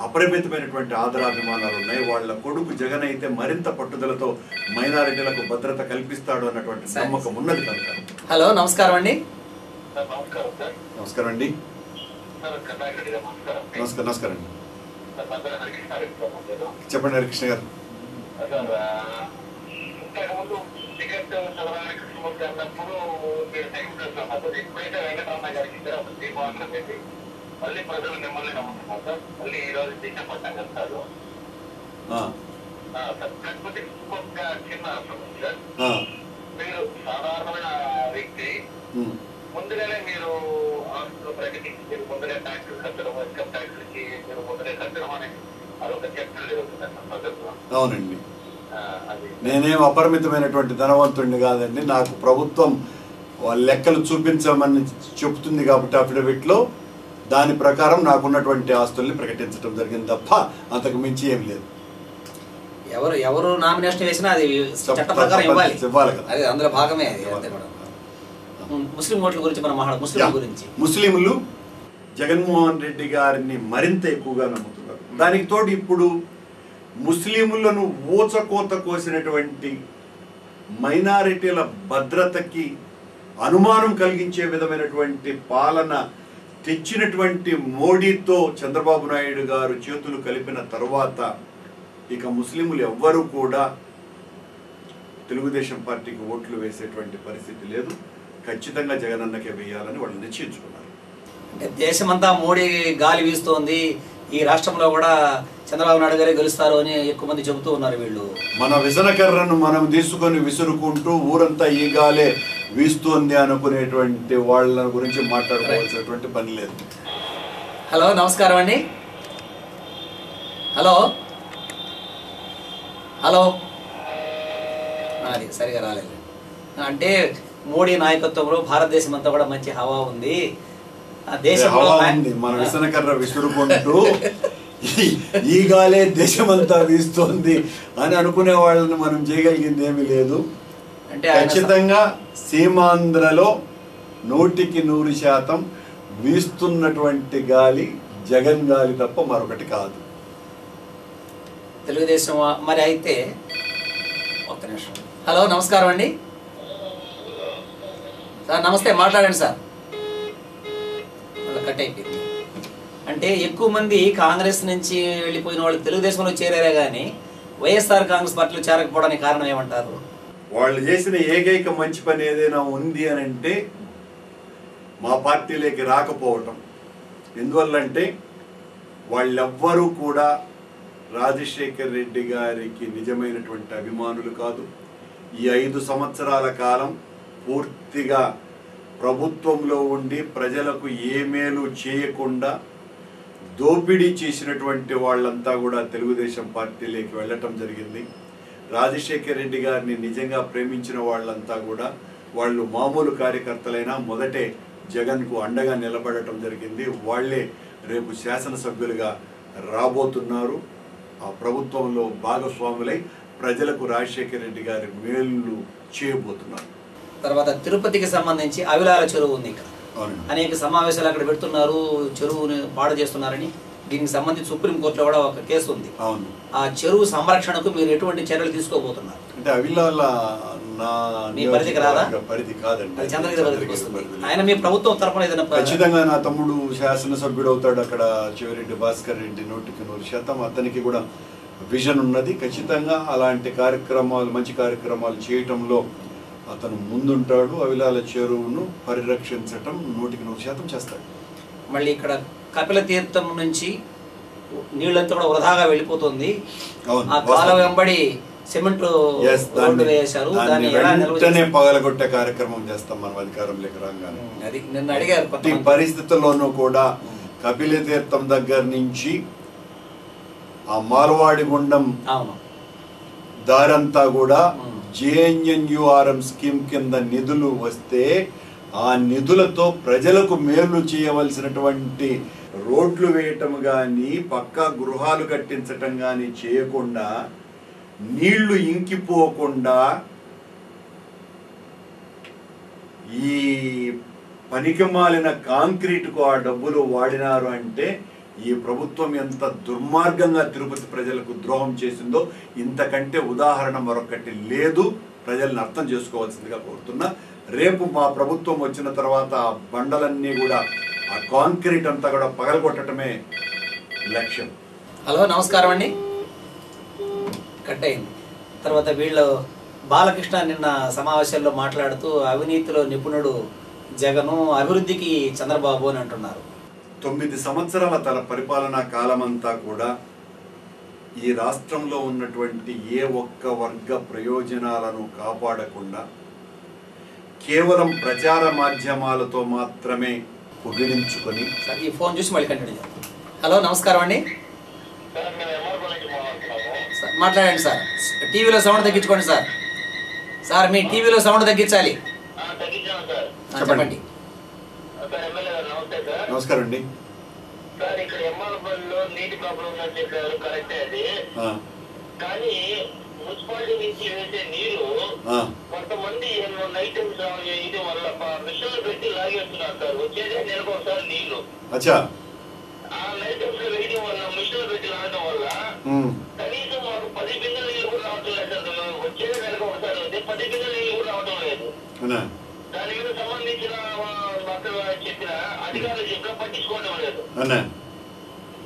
B: అపరిమితమైనటువంటి ఆదరాభిమానాలు ఉన్నాయి. వాళ్ళ కొడుకు జగన్ అయితే మరింత పట్టుదలతో మైనారిటీలకు భద్రత కల్పిస్తాడు అన్నటువంటి నమ్మకం ఉన్నది కనుక.
A: హలో, నమస్కారం అండి.
B: నమస్కారం అండి. నమస్కారం అండి. చెప్పండి హరికృష్ణ గారు.
C: మళ్ళీ ప్రజలు మిమ్మల్ని నమ్ముతున్నారు సార్. మళ్ళీ ఈ రోజు దీక్ష పట్టాం కదా సార్. కాకపోతే ఇంకొక చిన్న సార్, మీరు సాధారణమైన వ్యక్తి, ముందుగానే మీరు ఆస్తులు ప్రకటించి మీరు ముందుగా ట్యాక్సులు కట్టడం, ఇన్కమ్ ట్యాక్స్ ఇచ్చి మీరు ముందుగా కట్టడం అని అదొక చర్చలు జరుగుతుంది ప్రజల్లో.
B: అవునండి, నేనేం అపరిమితమైనటువంటి ధనవంతుడిని కాదండి. నాకు ప్రభుత్వం లెక్కలు చూపించమని చెబుతుంది కాబట్టి అఫిడవిట్లో దాని ప్రకారం నాకున్నటువంటి ఆస్తుల్ని ప్రకటించడం జరిగింది తప్ప అంతకు మించి ఏం లేదు.
A: ఎవరు నామినేషన్ వేసినా అది చట్ట ప్రకారం ఇవ్వాలి కదా, అది అందులో భాగమే. ముస్లిం ఓట్ల గురించి మనం
B: ముస్లింలు జగన్మోహన్ రెడ్డి గారిని మరింత ఎక్కువగా నమ్ముతున్నారు. దానికి తోడు ఇప్పుడు ముస్లింలను ఊచకోత కోసినటువంటి మైనారిటీల భద్రతకి అనుమానం కలిగించే విధమైనటువంటి పాలన తెచ్చినటువంటి మోడీతో చంద్రబాబు నాయుడు గారు చేతులు కలిపిన తర్వాత ఇక ముస్లింలు ఎవ్వరూ కూడా తెలుగుదేశం పార్టీకి ఓట్లు వేసేటువంటి పరిస్థితి లేదు. ఖచ్చితంగా జగనన్నకే వేయాలని వాళ్ళు నిశ్చయించుకున్నారు.
A: అంటే దేశమంతా మోడీ గాలి వీస్తోంది, ఈ రాష్ట్రంలో కూడా చంద్రబాబు నాయుడు గారే గెలుస్తారు అని ఎక్కువ మంది చెబుతూ ఉన్నారు. వీళ్ళు
B: మన విసనకర్రను మనం తీసుకొని విసురుకుంటూ ఊరంతా ఈ గాలే వీస్తుంది అనుకునేటువంటి వాళ్ళ గురించి మాట్లాడుకోవాల్సినటువంటి పని లేదు.
A: హలో, నమస్కారం అండి. హలో హలో అది సరిగా రాలేదు. అంటే మోడీ నాయకత్వంలో భారతదేశం అంతా కూడా మంచి హవా ఉంది. దేశంలో
B: మన విసనకర్ర విసురుకుంటూ ఈ గాలే దేశమంతా వీస్తోంది అని అనుకునే వాళ్ళని మనం చేయగలిగింది ఏమీ లేదు.
A: అంటే
B: ఖచ్చితంగా సీమాంధ్రలో 100% వీస్తున్నటువంటి గాలి జగన్ గాలి తప్ప మరొకటి కాదు.
A: తెలుగుదేశం మరి అయితే ఒక్క నిమిషం. హలో, నమస్కారం అండి సార్. నమస్తే, మాట్లాడండి సార్. కట్ అయిపోయింది. అంటే ఎక్కువ మంది కాంగ్రెస్ నుంచి వెళ్ళిపోయిన వాళ్ళు తెలుగుదేశంలో చేరారే కానీ వైఎస్ఆర్ కాంగ్రెస్ పార్టీలో చేరకపోవడానికి కారణం ఏమంటారు?
B: వాళ్ళు చేసిన ఏకైక మంచి పని ఏదైనా ఉంది అని అంటే మా పార్టీలోకి రాకపోవటం. ఎందువల్లంటే వాళ్ళెవ్వరూ కూడా రాజశేఖర్ రెడ్డి గారికి నిజమైనటువంటి అభిమానులు కాదు. ఈ 5 సంవత్సరాల కాలం పూర్తిగా ప్రభుత్వంలో ఉండి ప్రజలకు ఏ మేలు చేయకుండా దోపిడీ చేసినటువంటి వాళ్ళంతా కూడా తెలుగుదేశం పార్టీలోకి వెళ్ళటం జరిగింది. రాజశేఖర్ రెడ్డి గారిని నిజంగా ప్రేమించిన వాళ్ళంతా కూడా వాళ్ళు మామూలు కార్యకర్తలైనా మొదటే జగన్కు అండగా నిలబడటం జరిగింది. వాళ్ళే రేపు శాసనసభ్యులుగా రాబోతున్నారు. ఆ ప్రభుత్వంలో భాగస్వాములై ప్రజలకు రాజశేఖర రెడ్డి గారి మేలు చేయబోతున్నారు.
A: తర్వాత తిరుపతికి సంబంధించి అవిలాల చెరువు ఉంది. ఇక్కడ అనేక సమావేశాలు అక్కడ పెడుతున్నారు, చెరువుని పాడు చేస్తున్నారని. దీనికి సంబంధించి సుప్రీంకోర్టులో కూడా ఒక కేసు ఉంది.
B: అవును.
A: ఆ చెరువు సంరక్షణకు మీరు ఎటువంటి చర్యలు తీసుకోబోతున్నారు?
B: అంటే అవిలాల
A: మీ పరిధికి రాదా?
B: పరిధి కాదండి,
A: చంద్రగిరి పరిధికి వస్తుంది. ఆయన మీ ప్రభుత్వం తరఫున ఏదైనా
B: ఖచ్చితంగా నా తమ్ముడు శాసనసభ్యుడు అవుతాడు అక్కడ. చెవిరెడ్డి భాస్కర్ రెడ్డి 100% అతనికి కూడా విజన్ ఉన్నది. ఖచ్చితంగా అలాంటి కార్యక్రమాలు, మంచి కార్యక్రమాలు చేయటంలో అతను ముందుంటాడు. అవిలాల చెరువును పరిరక్షించటం 100% చేస్తాడు.
A: మళ్ళీ ఇక్కడ కపిల తీర్థం నుంచి నీళ్ళంతా కూడా వృధాగా వెళ్ళిపోతుంది. ఆ కాలం వెంబడి సిమెంట్ రోడ్డు వేశారు. దాన్ని
B: వెంటనే పగలగొట్టే కార్యక్రమం చేస్తాం మనం అధికారంలోకి రాగానే.
A: అది నిన్న అడిగారు.
B: ఈ పరిస్థితుల్లోనూ కూడా కపిల తీర్థం దగ్గర నుంచి ఆ మాలవాడి గుండం దారంతా కూడా జేఎన్ఎన్యూఆర్ఎం స్కీమ్ కింద నిధులు వస్తే ఆ నిధులతో ప్రజలకు మేలు చేయవలసినటువంటి రోడ్లు వేయటం కానీ పక్కా గృహాలు కట్టించటం కానీ చేయకుండా నీళ్లు ఇంకిపోకుండా ఈ పనికిమాలిన కాంక్రీట్కు ఆ డబ్బులు వాడినారు అంటే ఈ ప్రభుత్వం ఎంత దుర్మార్గంగా తిరుపతి ప్రజలకు ద్రోహం చేసిందో ఇంతకంటే ఉదాహరణ మరొకటి లేదు. ప్రజల్ని అర్థం చేసుకోవాల్సిందిగా కోరుతున్నా. రేపు మా ప్రభుత్వం వచ్చిన తర్వాత ఆ బండలన్నీ కూడా, ఆ కాంక్రీట్ అంతా కూడా పగలగొట్టడమే లక్ష్యం.
A: హలో, నమస్కారం అండి. కట్ అయింది. తర్వాత వీళ్ళు బాలకృష్ణ నిన్న సమావేశాల్లో మాట్లాడుతూ అవినీతిలో నిపుణుడు జగను, అభివృద్ధికి చంద్రబాబు అని అంటున్నారు.
B: 9 సంవత్సరాల తన పరిపాలనా కాలమంతా కూడా ఈ రాష్ట్రంలో ఉన్నటువంటి ఏ ఒక్క వర్గ ప్రయోజనాలను కాపాడకుండా కేవలం ప్రచార మాధ్యమాలతో మాత్రమే పొగిడించుకొని.
A: ఈ ఫోన్ చూసి మళ్ళీ కంటిన్యూ చేస్తాం. హలో, నమస్కారం అండి. మాట్లాడండి సార్. టీవీలో సౌండ్ తగ్గించుకోండి సార్. సార్ మీ టీవీలో సౌండ్ తగ్గించాలి. చెప్పండి.
B: నమస్కారం అండి.
D: సార్, ఇక్కడ ఎమ్మాలపల్లిలో నీటి ప్రాబ్లం ఉందని చెప్పారు, కరెక్టే అది. కానీ మున్సిపాలిటీ నుంచి వేసే నీళ్లు కొంతమంది నైట్ ఇది వల్ల మిషన్లు పెట్టి లాగేస్తున్నారు సార్. వచ్చేది నెలకు ఒకసారి నీళ్లు. ఆ నైట్ లో వేయడం వల్ల, మిషన్లు పెట్టి లాగడం వల్ల కనీసం మాకు 10 బిందెల నీళ్ళు కూడా రావటం లేదు సార్. వచ్చేది నెలకు ఒకసారి వస్తే 10 బిందెల నీళ్ళు కూడా రావటం లేదు. దాని మీద సంబంధించిన చెప్పిన అధికారులు చెప్పినా పట్టించుకోవడం లేదు.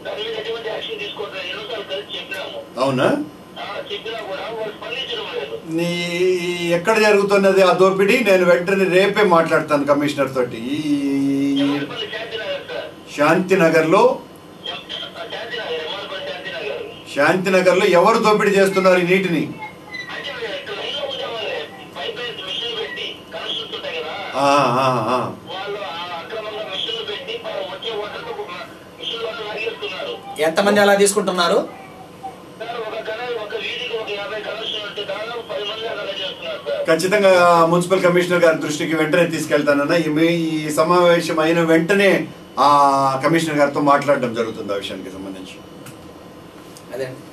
D: దాని మీద ఎటువంటి యాక్షన్ తీసుకోవట్లేదు. ఎన్నోసార్లు కలిసి చెప్పినాము.
B: అవునా?
D: చెప్పినా కూడా వాళ్ళు స్పందించడం లేదు.
B: ఎక్కడ జరుగుతున్నది ఆ దోపిడీ? నేను వెంటనే రేపే మాట్లాడతాను కమిషనర్ తోటి. శాంతినగర్ లో శాంతినగర్ లో ఎవరు దోపిడీ చేస్తున్నారు ఈ నీటిని?
A: ఎంతమంది అలా తీసుకుంటున్నారు?
B: ఖచ్చితంగా మున్సిపల్ కమిషనర్ గారి దృష్టికి వెంటనే తీసుకెళ్తానన్నా. ఈ సమావేశం అయిన వెంటనే ఆ కమిషనర్ గారితో మాట్లాడడం జరుగుతుంది ఆ విషయానికి సంబంధించి.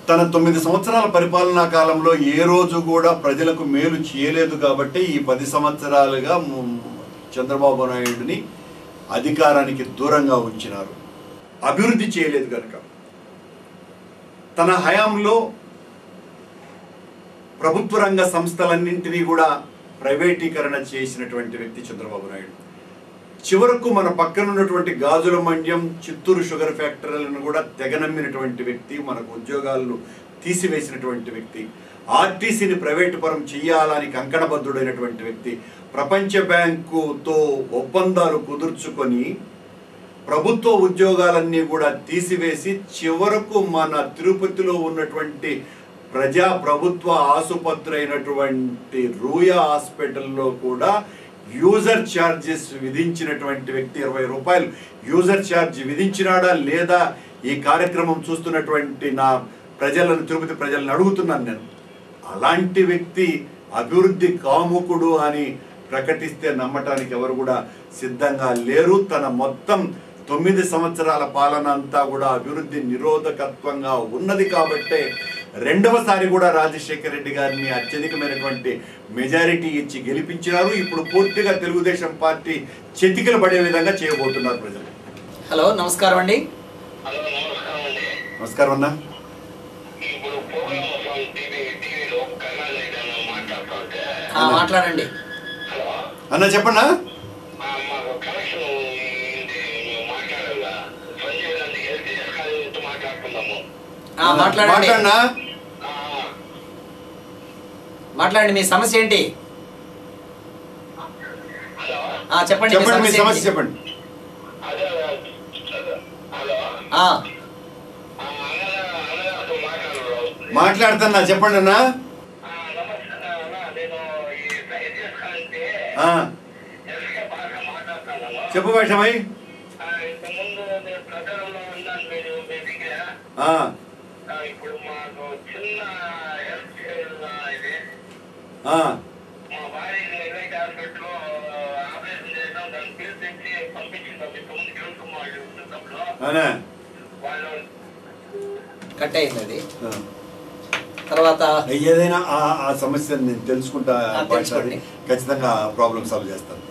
B: తన 9 సంవత్సరాల పరిపాలనా కాలంలో ఏ రోజు కూడా ప్రజలకు మేలు చేయలేదు కాబట్టి ఈ 10 సంవత్సరాలుగా చంద్రబాబు నాయుడుని అధికారానికి దూరంగా ఉంచినారు. అభివృద్ధి చేయలేదు కనుక తన హయాంలో ప్రభుత్వ రంగ సంస్థలన్నింటినీ కూడా ప్రైవేటీకరణ చేసినటువంటి వ్యక్తి చంద్రబాబు నాయుడు. చివరకు మన పక్కన ఉన్నటువంటి గాజుల మండ్యం, చిత్తూరు షుగర్ ఫ్యాక్టరీలను కూడా తెగనమ్మినటువంటి వ్యక్తి, మనకు ఉద్యోగాలను తీసివేసినటువంటి వ్యక్తి, ఆర్టీసీని ప్రైవేటు పరం చేయాలని కంకణబద్ధుడైనటువంటి వ్యక్తి, ప్రపంచ బ్యాంకుతో ఒప్పందాలు కుదుర్చుకొని ప్రభుత్వ ఉద్యోగాలన్నీ కూడా తీసివేసి చివరకు మన తిరుపతిలో ఉన్నటువంటి ప్రజా ప్రభుత్వ ఆసుపత్రి అయినటువంటి రూయా హాస్పిటల్లో కూడా యూజర్ ఛార్జెస్ విధించినటువంటి వ్యక్తి. 20 రూపాయలు యూజర్ ఛార్జ్ విధించినాడా లేదా ఈ కార్యక్రమం చూస్తున్నటువంటి నా ప్రజలను, తిరుపతి ప్రజలను అడుగుతున్నాను నేను. అలాంటి వ్యక్తి అభివృద్ధి కాముకుడు అని ప్రకటిస్తే నమ్మటానికి ఎవరు కూడా సిద్ధంగా లేరు. తన మొత్తం 9 సంవత్సరాల పాలన అంతా కూడా అభివృద్ధి నిరోధకత్వంగా ఉన్నది కాబట్టే రెండవసారి కూడా రాజశేఖర రెడ్డి గారిని అత్యధికమైనటువంటి మెజారిటీ ఇచ్చి గెలిపించారు. ఇప్పుడు పూర్తిగా తెలుగుదేశం పార్టీ చెతికిల పడే విధంగా చేయబోతున్నారు ప్రజలు.
A: హలో, నమస్కారం అండి.
B: నమస్కారం అన్న.
A: మాట్లాడండి
B: అన్న, చెప్పన్నా.
A: మాట్లాడండి, మీ సమస్య ఏంటి? చెప్పండి,
B: మీ సమస్య చెప్పండి. మాట్లాడుతున్నా, చెప్పండి అన్నా. చెప్పు భాషమై.
C: ఇప్పుడు మాకు చిన్న హెల్త్ ఇది మా భార్య ఎల్ఐటి హాస్పిటల్లో ఆపరేషన్ చేయడం, దాన్ని బిల్ తెచ్చి పంపించింది. 9 గంటలకు వాళ్ళు
A: కట్ అయింది అది. తర్వాత
B: ఏదైనా ఆ సమస్యను నేను తెలుసుకుంటా, ఖచ్చితంగా ప్రాబ్లం సాల్వ్ చేస్తాను.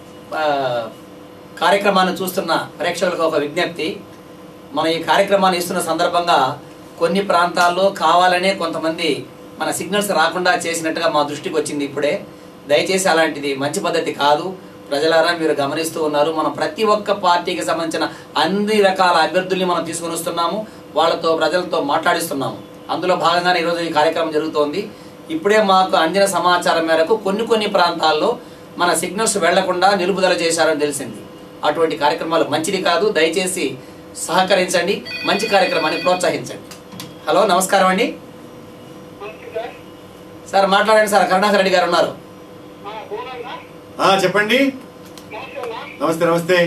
A: కార్యక్రమాన్ని చూస్తున్న ప్రేక్షకులకు ఒక విజ్ఞప్తి. మనం ఈ కార్యక్రమాన్ని ఇస్తున్న సందర్భంగా కొన్ని ప్రాంతాల్లో కావాలనే కొంతమంది మన సిగ్నల్స్ రాకుండా చేసినట్టుగా మా దృష్టికి వచ్చింది ఇప్పుడే. దయచేసి అలాంటిది మంచి పద్ధతి కాదు. ప్రజలారా, మీరు గమనిస్తూ ఉన్నారు, మనం ప్రతి ఒక్క పార్టీకి సంబంధించిన అన్ని రకాల అభ్యర్థుల్ని మనం తీసుకొని వస్తున్నాము, వాళ్ళతో ప్రజలతో మాట్లాడిస్తున్నాము. అందులో భాగంగానే ఈరోజు ఈ కార్యక్రమం జరుగుతోంది. ఇప్పుడే మాకు అందిన సమాచారం మేరకు కొన్ని ప్రాంతాల్లో మన సిగ్నల్స్ వెళ్లకుండా నిలుపుదల చేశారని తెలిసింది. అటువంటి కార్యక్రమాలు మంచిది కాదు. దయచేసి సహకరించండి, మంచి కార్యక్రమాన్ని ప్రోత్సహించండి. హలో, నమస్కారం అండి. సార్ మాట్లాడండి సార్. కరుణాకర్ రెడ్డి గారు ఉన్నారు.
B: చెప్పండి. నమస్తే. నమస్తే.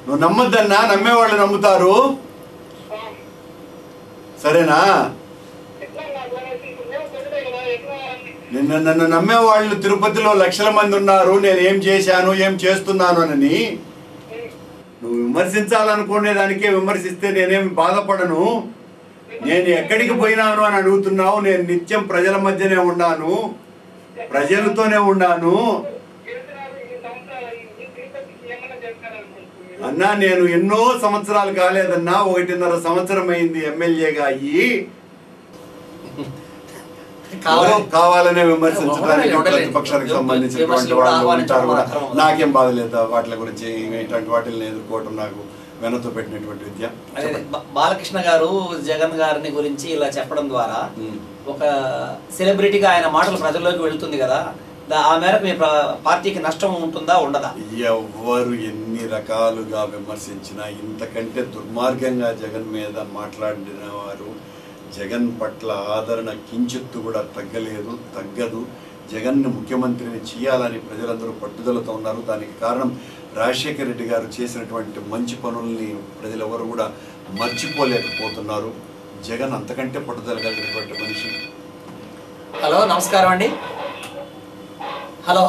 B: నువ్వు నమ్మద్దన్నా, నమ్మేవాళ్ళు నమ్ముతారు. సరేనా? నన్ను నమ్మేవాళ్ళు తిరుపతిలో లక్షల మంది ఉన్నారు. నేను ఏం చేశాను, ఏం చేస్తున్నాను అని నువ్వు విమర్శించాలనుకునేదానికే విమర్శిస్తే నేనేమి బాధపడను. నేను ఎక్కడికి పోయినాను అని అడుగుతున్నావు. నేను నిత్యం ప్రజల మధ్యనే ఉన్నాను, ప్రజలతోనే ఉన్నాను అన్నా. నేను ఎన్నో సంవత్సరాలు కాలేదన్నా, 1.5 సంవత్సరం అయింది ఎమ్మెల్యేగా అయ్యి. కావాలనే విమర్శించడానికి ప్రతిపక్షానికి సంబంధించినటువంటి వాళ్ళు ఉంటారు కూడా. నాకేం బాధ లేదు వాటి గురించి. ఇటువంటి వాటిని ఎదుర్కోవటం నాకు వెనతో పెట్టినటువంటి విద్య.
A: బాలకృష్ణ గారు జగన్ గారిని గురించి ఇలా చెప్పడం ద్వారా ఒక సెలబ్రిటీగా ఆయన మాటలు ప్రజల్లోకి వెళుతుంది కదా, ఆ మేరకు మీ పార్టీకి నష్టం ఉంటుందా ఉండదా?
B: ఎవరు ఎన్ని రకాలుగా విమర్శించినా ఇంతకంటే దుర్మార్గంగా జగన్ మీద మాట్లాడిన వారు జగన్ పట్ల ఆదరణ కించిత్తు కూడా తగ్గదు. జగన్ను ముఖ్యమంత్రిని చేయాలని ప్రజలందరూ పట్టుదలతో ఉన్నారు. దానికి కారణం రాజశేఖర రెడ్డి గారు చేసినటువంటి మంచి పనుల్ని ప్రజలెవరు కూడా మర్చిపోలేకపోతున్నారు. జగన్ అంతకంటే పట్టుదల కలిగినటువంటి మనిషి.
A: హలో, నమస్కారం అండి. హలో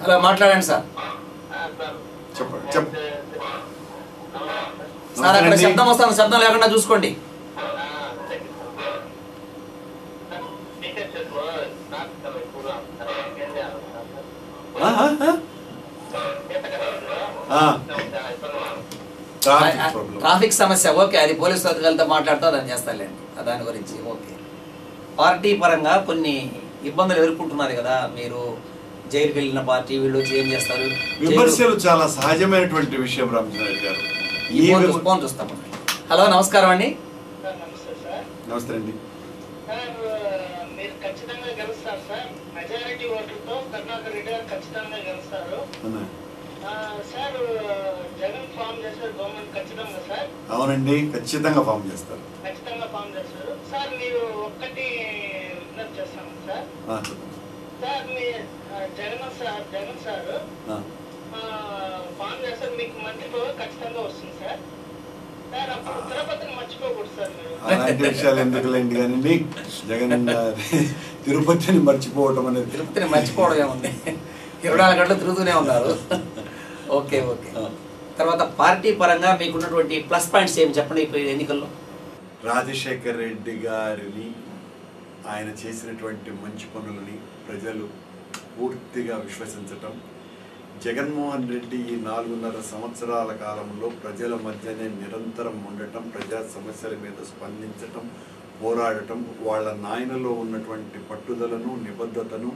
A: హలో మాట్లాడండి సార్.
B: చెప్పండి.
A: సార్ అక్కడ శబ్దం వస్తాను, శబ్దం లేకుండా చూసుకోండి. ట్రాఫిక్ సమస్య, ఓకే, అది పోలీసు అధికారులతో మాట్లాడుతూ దాన్ని చేస్తారులేండి దాని గురించి. ఓకే, పార్టీ పరంగా కొన్ని ఇబ్బందులు ఎదుర్కొంటున్నారు కదా మీరు, జైలుకి వెళ్ళిన పార్టీ వీళ్ళు ఏం చేస్తారు?
B: విమర్శలు చాలా సహజమైనటువంటి విషయం రామచంద్ర గారు.
A: ఫోన్ చూస్తాము. హలో, నమస్కారం అండి.
B: నమస్తే అండి.
D: మీరు ఖచ్చితంగా గెలుస్తారు సార్, మెజారిటీ ఓట్లతో కరుణాకర్ రెడ్డి గారు ఖచ్చితంగా గెలుస్తారు సార్. జగన్ ఫామ్ చేశారు గవర్నమెంట్ ఖచ్చితంగా సార్.
B: అవునండి, ఖచ్చితంగా ఫామ్ చేస్తారు.
D: ఖచ్చితంగా ఫామ్ చేస్తారు సార్. మీరు ఒక్కటి విజ్ఞప్తి చేస్తాను సార్. సార్ మీ జగన్ సార్ ఫామ్ చేస్తారు, మీకు మంత్రి పదవి ఖచ్చితంగా వస్తుంది సార్. సార్ అప్పుడు తిరుపతిని మర్చిపోకూడదు సార్. మీరు
B: అలాంటి విషయాలు ఎందుకులేండి కానీ జగన్ తిరుపతిని మర్చిపోవటం అనేది,
A: తిరుపతిని మర్చిపోవడం ఏముంది, 24 గంటలు తిరుగుతూనే ఉన్నారు. Okay okay. తర్వాత పార్టీ పరంగా మీకున్నటువంటి ప్లస్ పాయింట్స్ ఏమి చెప్పండి ఇప్పుడు ఎన్నికల్లో?
B: రాజశేఖర్ రెడ్డి గారిని, ఆయన చేసినటువంటి మంచి పనులని ప్రజలు పూర్తిగా విశ్వసించటం. జగన్మోహన్ రెడ్డి ఈ 4.5 సంవత్సరాల కాలంలో ప్రజల మధ్యనే నిరంతరం ఉండటం, ప్రజా సమస్యల మీద స్పందించటం, పోరాడటం, వాళ్ళ నాయనలో ఉన్నటువంటి పట్టుదలను, నిబద్ధతను,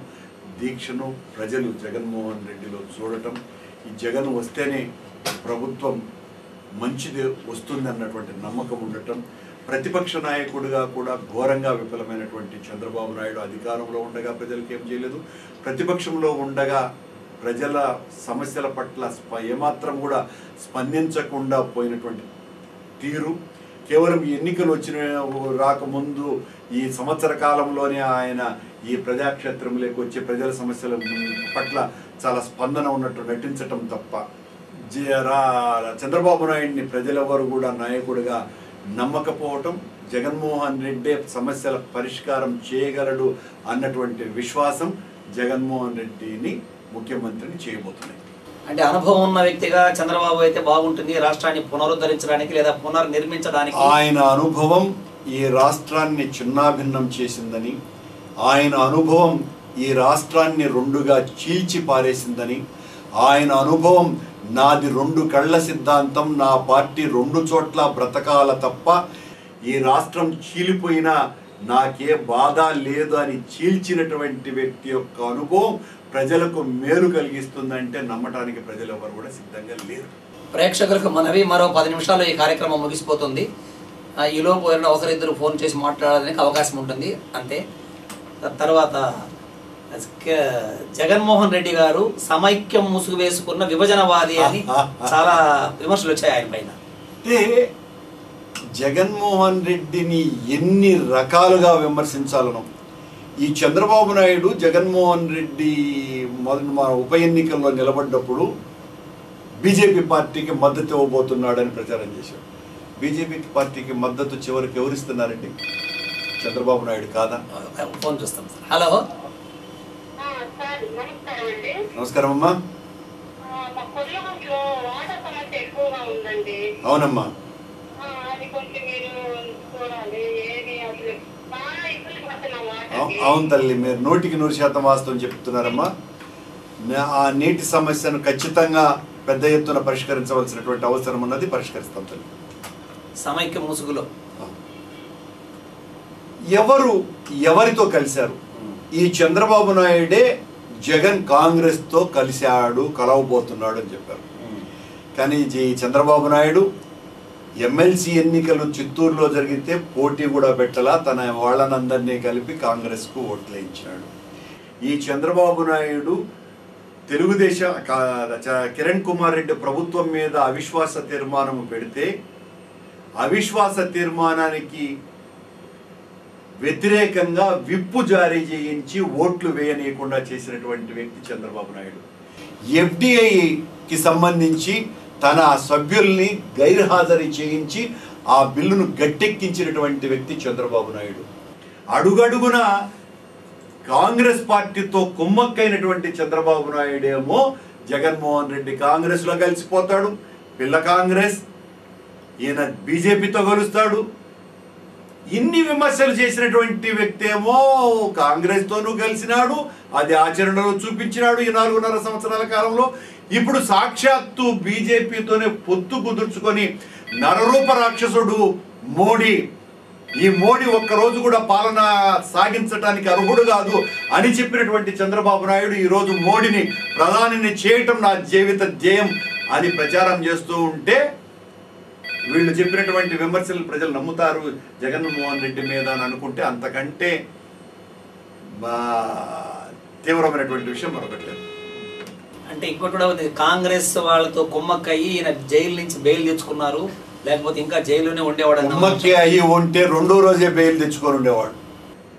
B: దీక్షను ప్రజలు జగన్మోహన్ రెడ్డిలో చూడటం. ఈ జగన్ వస్తేనే ప్రభుత్వం మంచిది వస్తుంది అన్నటువంటి నమ్మకం ఉండటం. ప్రతిపక్ష నాయకుడిగా కూడా ఘోరంగా విఫలమైనటువంటి చంద్రబాబు నాయుడు అధికారంలో ఉండగా ప్రజలకు ఏం చేయలేదు, ప్రతిపక్షంలో ఉండగా ప్రజల సమస్యల పట్ల ఏమాత్రం కూడా స్పందించకుండా పోయినటువంటి తీరు. కేవలం ఎన్నికలు రాకముందు ఈ సంవత్సర కాలంలోనే ఆయన ఈ ప్రజాక్షేత్రంలోకి వచ్చి ప్రజల సమస్యల పట్ల చాలా స్పందన ఉన్నట్టు నటించటం తప్ప చంద్రబాబు నాయుడిని ప్రజలెవరు కూడా నాయకుడిగా నమ్మకపోవటం, జగన్మోహన్ రెడ్డి సమస్యల పరిష్కారం చేయగలడు అన్నటువంటి విశ్వాసం జగన్మోహన్ రెడ్డిని ముఖ్యమంత్రిని చేయబోతున్నాయి.
A: అంటే అనుభవం ఉన్న వ్యక్తిగా చంద్రబాబు అయితే బాగుంటుంది రాష్ట్రాన్ని పునరుద్ధరించడానికి లేదా పునర్నిర్మించడానికి.
B: ఆయన అనుభవం ఈ రాష్ట్రాన్ని చిన్నాభిన్నం చేసిందని, ఆయన అనుభవం ఈ రాష్ట్రాన్ని 2గా చీల్చి పారేసిందని, ఆయన అనుభవం నాది 2 కళ్ళ సిద్ధాంతం, నా పార్టీ 2 చోట్ల బ్రతకాల తప్ప ఈ రాష్ట్రం చీలిపోయినా నాకే బాధ లేదు అని చీల్చినటువంటి వ్యక్తి యొక్క అనుభవం ప్రజలకు మేలు కలిగిస్తుందంటే నమ్మటానికి ప్రజలు ఎవరు కూడా సిద్ధంగా లేరు.
A: ప్రేక్షకులకు మనవి, మరో 10 నిమిషాల్లో ఈ కార్యక్రమం ముగిసిపోతుంది. ఈలోపు ఎవరైనా ఒకరిద్దరు ఫోన్ చేసి మాట్లాడడానికి అవకాశం ఉంటుంది అంతే. తర్వాత జగన్మోహన్ రెడ్డి గారు సమైక్యం ముసుగు వేసుకున్న విభజనవాది అని చాలా విమర్శలు వచ్చాయి ఆయన పైన.
B: అంటే జగన్మోహన్ రెడ్డిని ఎన్ని రకాలుగా విమర్శించాలనో, ఈ చంద్రబాబు నాయుడు జగన్మోహన్ రెడ్డి మన ఉప ఎన్నికల్లో నిలబడ్డప్పుడు బీజేపీ పార్టీకి మద్దతు ఇవ్వబోతున్నాడని ప్రచారం చేశాడు. బీజేపీ పార్టీకి మద్దతు చివరికి ఎవరిస్తున్నారండి? చంద్రబాబు నాయుడు కాదా?
A: ఫోన్ చూస్తాం. హలో,
B: నమస్కారం అమ్మా. అవునమ్మా. అవును తల్లి, మీరు 100% వాస్తవం చెప్తున్నారమ్మా. ఆ నీటి సమస్యను ఖచ్చితంగా పెద్ద ఎత్తున పరిష్కరించవలసినటువంటి అవసరం ఉన్నది. పరిష్కరిస్తాం తల్లి.
A: సమైక్య ముసుగులో
B: ఎవరితో కలిశారు? ఈ చంద్రబాబు నాయుడే జగన్ కాంగ్రెస్తో కలిశాడు, కలవబోతున్నాడు అని చెప్పారు. కానీ ఈ చంద్రబాబు నాయుడు ఎమ్మెల్సీ ఎన్నికలు చిత్తూరులో జరిగితే పోటీ కూడా పెట్టలా, తన వాళ్ళనందరినీ కలిపి కాంగ్రెస్కు ఓట్లు వేయించాడు. ఈ చంద్రబాబు నాయుడు తెలుగుదేశం కిరణ్ కుమార్ రెడ్డి ప్రభుత్వం మీద అవిశ్వాస తీర్మానం పెడితే అవిశ్వాస తీర్మానానికి వ్యతిరేకంగా విప్పు జారీ చేయించి ఓట్లు వేయనీయకుండా చేసినటువంటి వ్యక్తి చంద్రబాబు నాయుడు. ఎఫ్డిఐకి సంబంధించి తన సభ్యుల్ని గైర్హాజరు చేయించి ఆ బిల్లును గట్టెక్కించినటువంటి వ్యక్తి చంద్రబాబు నాయుడు. అడుగడుగున కాంగ్రెస్ పార్టీతో కుమ్మక్కైనటువంటి చంద్రబాబు నాయుడేమో జగన్మోహన్ రెడ్డి కాంగ్రెస్లో కలిసిపోతాడు, పిల్ల కాంగ్రెస్, ఈయన బీజేపీతో కలుస్తాడు. ఇన్ని విమర్శలు చేసినటువంటి వ్యక్తి ఏమో కాంగ్రెస్తోనూ కలిసినాడు, అది ఆచరణలో చూపించినాడు ఈ 4.5 సంవత్సరాల కాలంలో. ఇప్పుడు సాక్షాత్తు బీజేపీతోనే పొత్తు కుదుర్చుకొని నరరూప రాక్షసుడు మోడీ, ఈ మోడీ ఒక్కరోజు కూడా పాలన సాగించడానికి అర్హుడు కాదు అని చెప్పినటువంటి చంద్రబాబు నాయుడు ఈరోజు మోడీని ప్రధానిని చేయటం నా జీవిత ధ్యేయం అని ప్రచారం చేస్తూ ఉంటే వీళ్ళు చెప్పినటువంటి విమర్శలు ప్రజలు నమ్ముతారు జగన్మోహన్ రెడ్డి మీద అని అనుకుంటే అంతకంటే తీవ్రమైనటువంటి విషయం మరొకటి లేదు.
A: అంటే ఇంకోటి కూడా ఉంది, కాంగ్రెస్ వాళ్ళతో కుమ్మక్కయ్యి ఈయన జైలు నుంచి బెయిల్ తెచ్చుకున్నారు, లేకపోతే ఇంకా జైల్లోనే ఉండేవాడు.
B: కుమ్మక్కి అయ్యి ఉంటే రెండో రోజే బెయిల్ తెచ్చుకొని ఉండేవాడు.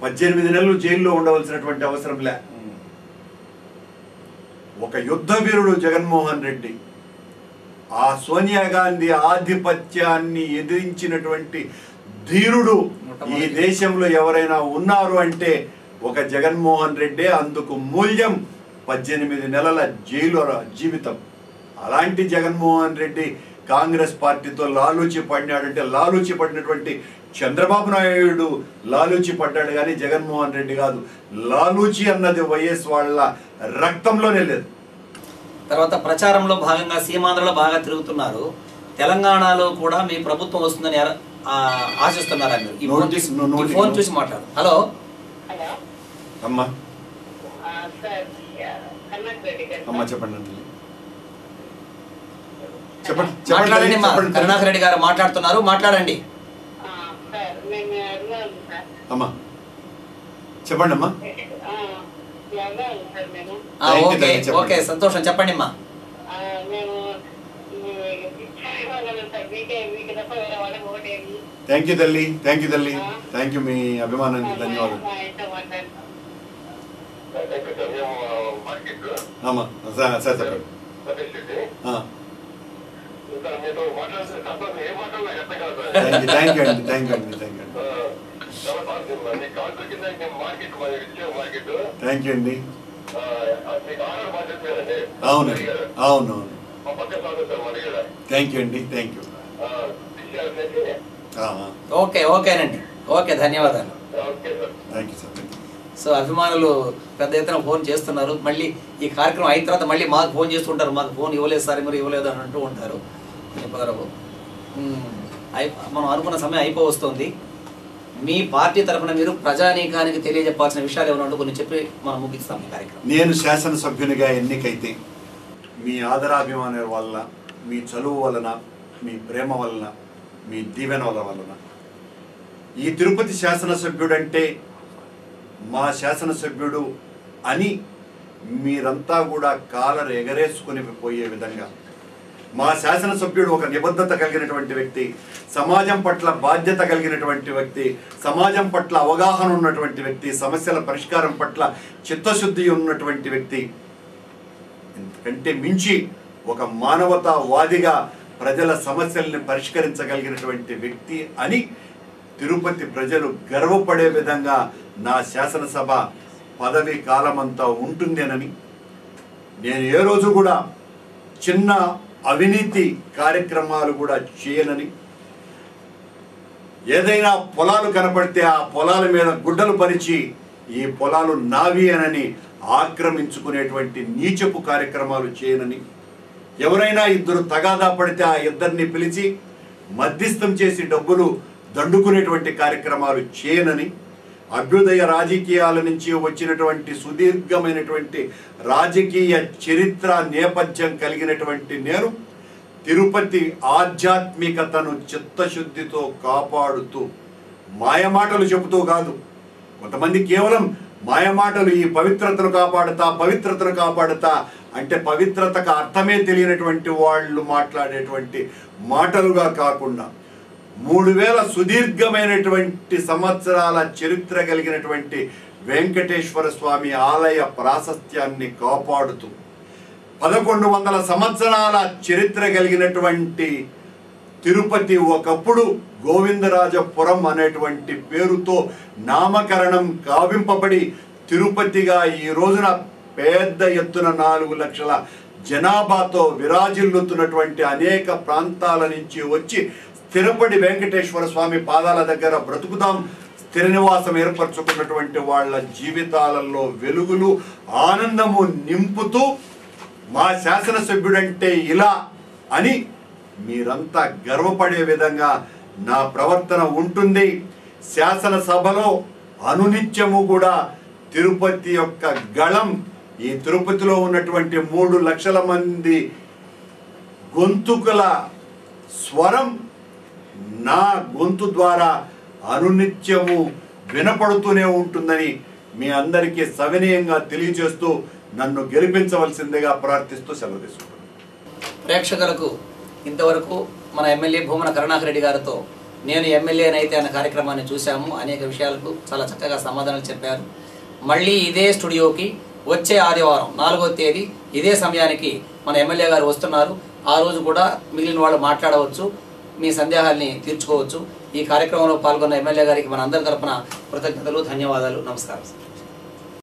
B: 18 నెలలు జైల్లో ఉండవలసినటువంటి అవసరం లే. ఒక యుద్ధ వీరుడు జగన్మోహన్ రెడ్డి, ఆ సోనియా గాంధీ ఆధిపత్యాన్ని ఎదిరించినటువంటి ధీరుడు ఈ దేశంలో ఎవరైనా ఉన్నారు అంటే ఒక జగన్మోహన్ రెడ్డి. అందుకు మూల్యం 18 నెలల జైలు జీవితం. అలాంటి జగన్మోహన్ రెడ్డి కాంగ్రెస్ పార్టీతో లాలూచి పడినాడంటే లాలూచి పడినటువంటి చంద్రబాబు నాయుడు లాలూచి పడ్డాడు కానీ జగన్మోహన్ రెడ్డి కాదు. లాలూచి అన్నది వైఎస్ వాళ్ళ రక్తంలోనే లేదు.
A: తర్వాత ప్రచారంలో భాగంగా సీమాంధ్రలో బాగా తిరుగుతున్నారు, తెలంగాణలో కూడా మీ ప్రభుత్వం వస్తుందని ఆశిస్తున్నారా మీరు? ఈ ఫోన్ చూసి మాట్లాడు. హలో
B: అమ్మా, అమ్మా చెప్పండి.
A: మాట్లాడండి. కరుణాకర్ రెడ్డి గారు మాట్లాడుతున్నారు, మాట్లాడండి
B: అమ్మా. చెప్పండి అమ్మా.
A: ఓకే ఓకే, సంతోషం, చెప్పండి అమ్మా.
B: థ్యాంక్ యూ తల్లి, థ్యాంక్ యూ తల్లి, థ్యాంక్ యూ. మీ అభిమానానికి ధన్యవాదాలు అమ్మా. సార్ చెప్పండి. థ్యాంక్ యూ అండి, థ్యాంక్ యూ అండి, థ్యాంక్ యూ థ్యాంక్ యూ అండి. అవునండి, అవునవును. థ్యాంక్ యూ అండి, థ్యాంక్ యూ.
A: ఓకే ఓకేనండి, ఓకే, ధన్యవాదాలు.
B: Thank you sir.
A: సో అభిమానులు పెద్ద ఎత్తున ఫోన్ చేస్తున్నారు. మళ్ళీ ఈ కార్యక్రమం అయిన తర్వాత మళ్ళీ మాకు ఫోన్ చేస్తుంటారు, మాకు ఫోన్ ఇవ్వలేదు సార్, మీరు ఇవ్వలేదు అని అంటూ ఉంటారు. మనం అనుకున్న సమయం అయిపోవస్తుంది. మీ పార్టీ తరఫున మీరు ప్రజానీకానికి తెలియజెప్పాల్సిన విషయాలు ఏమైనా కొన్ని చెప్పి మనం ముగిస్తాం ఈ కార్యక్రమం.
B: నేను శాసనసభ్యునిగా ఎన్నికైతే మీ ఆదరాభిమానుల వల్ల, మీ చదువు వలన, మీ ప్రేమ వలన, మీ దీవెనల వలన ఈ తిరుపతి శాసనసభ్యుడంటే మా శాసనసభ్యుడు అని మీరంతా కూడా కాలర్ ఎగరేసుకుని పోయే విధంగా మా శాసనసభ్యుడు ఒక నిబద్ధత కలిగినటువంటి వ్యక్తి, సమాజం పట్ల బాధ్యత కలిగినటువంటి వ్యక్తి, సమాజం పట్ల అవగాహన ఉన్నటువంటి వ్యక్తి, సమస్యల పరిష్కారం పట్ల చిత్తశుద్ధి ఉన్నటువంటి వ్యక్తి, ఎందుకంటే మించి ఒక మానవతావాదిగా ప్రజల సమస్యల్ని పరిష్కరించగలిగినటువంటి వ్యక్తి అని తిరుపతి ప్రజలు గర్వపడే విధంగా నా శాసనసభ పదవి కాలమంతా ఉంటుందేనని, నేను ఏ రోజు కూడా చిన్న అవినీతి కార్యక్రమాలు కూడా చేయనని, ఏదైనా పొలాలు కనపడితే ఆ పొలాల మీద గుడ్డలు పరిచి ఈ పొలాలు నావి అనని ఆక్రమించుకునేటువంటి నీచపు కార్యక్రమాలు చేయనని, ఎవరైనా ఇద్దరు తగాదా పడితే ఆ ఇద్దరిని పిలిచి మధ్యస్థం చేసి డబ్బులు దండుకునేటువంటి కార్యక్రమాలు చేయనని, అభ్యుదయ రాజకీయాల నుంచి వచ్చినటువంటి సుదీర్ఘమైనటువంటి రాజకీయ చరిత్ర నేపథ్యం కలిగినటువంటి నేను తిరుపతి ఆధ్యాత్మికతను చిత్తశుద్ధితో కాపాడుతూ మాయమాటలు చెబుతూ కాదు. కొంతమంది కేవలం మాయమాటలు, ఈ పవిత్రతను కాపాడుతా అంటే పవిత్రతకు అర్థమే తెలియనటువంటి వాళ్ళు మాట్లాడేటువంటి మాటలుగా కాకుండా 3000 సుదీర్ఘమైనటువంటి సంవత్సరాల చరిత్ర కలిగినటువంటి వెంకటేశ్వర స్వామి ఆలయ ప్రాశస్త్యాన్ని కాపాడుతూ 1100 సంవత్సరాల చరిత్ర కలిగినటువంటి తిరుపతి ఒకప్పుడు గోవిందరాజపురం అనేటువంటి పేరుతో నామకరణం కావింపబడి తిరుపతిగా ఈ రోజున పెద్ద ఎత్తున 4 లక్షల జనాభాతో విరాజిల్లుతున్నటువంటి అనేక ప్రాంతాల నుంచి వచ్చి స్థిరపడి వెంకటేశ్వర స్వామి పాదాల దగ్గర బ్రతుకుదాం, స్థిర నివాసం ఏర్పరచుకున్నటువంటి వాళ్ళ జీవితాలలో వెలుగులు ఆనందము నింపుతూ మా శాసనసభ్యుడంటే ఇలా అని మీరంతా గర్వపడే విధంగా నా ప్రవర్తన ఉంటుంది. శాసనసభలో అనునిత్యము కూడా తిరుపతి యొక్క గళం, ఈ తిరుపతిలో ఉన్నటువంటి 3 లక్షల మంది గొంతుకుల స్వరం నా గొంతు ద్వారా అనునిత్యము వినపడుతూనే ఉంటుందని మీ అందరికీ సవినయంగా తెలియజేస్తూ నన్ను గెలిపించవలసిందిగా ప్రార్థిస్తూ సెలవు తీసుకుంటున్నాను.
A: ప్రేక్షకులకు ఇంతవరకు మన ఎమ్మెల్యే భూమన కరుణాకర్ రెడ్డి గారితో నేను ఎమ్మెల్యేనైతే అనే కార్యక్రమాన్ని చూశాము. అనేక విషయాలకు చాలా చక్కగా సమాధానాలు చెప్పారు. మళ్ళీ ఇదే స్టూడియోకి వచ్చే ఆదివారం 4వ తేదీ ఇదే సమయానికి మన ఎమ్మెల్యే గారు వస్తున్నారు. ఆ రోజు కూడా మిగిలిన వాళ్ళు మాట్లాడవచ్చు, మీ సందేహాల్ని తీర్చుకోవచ్చు. ఈ కార్యక్రమంలో పాల్గొన్న ఎమ్మెల్యే గారికి మన అందరి తరపున కృతజ్ఞతలు, ధన్యవాదాలు, నమస్కారం.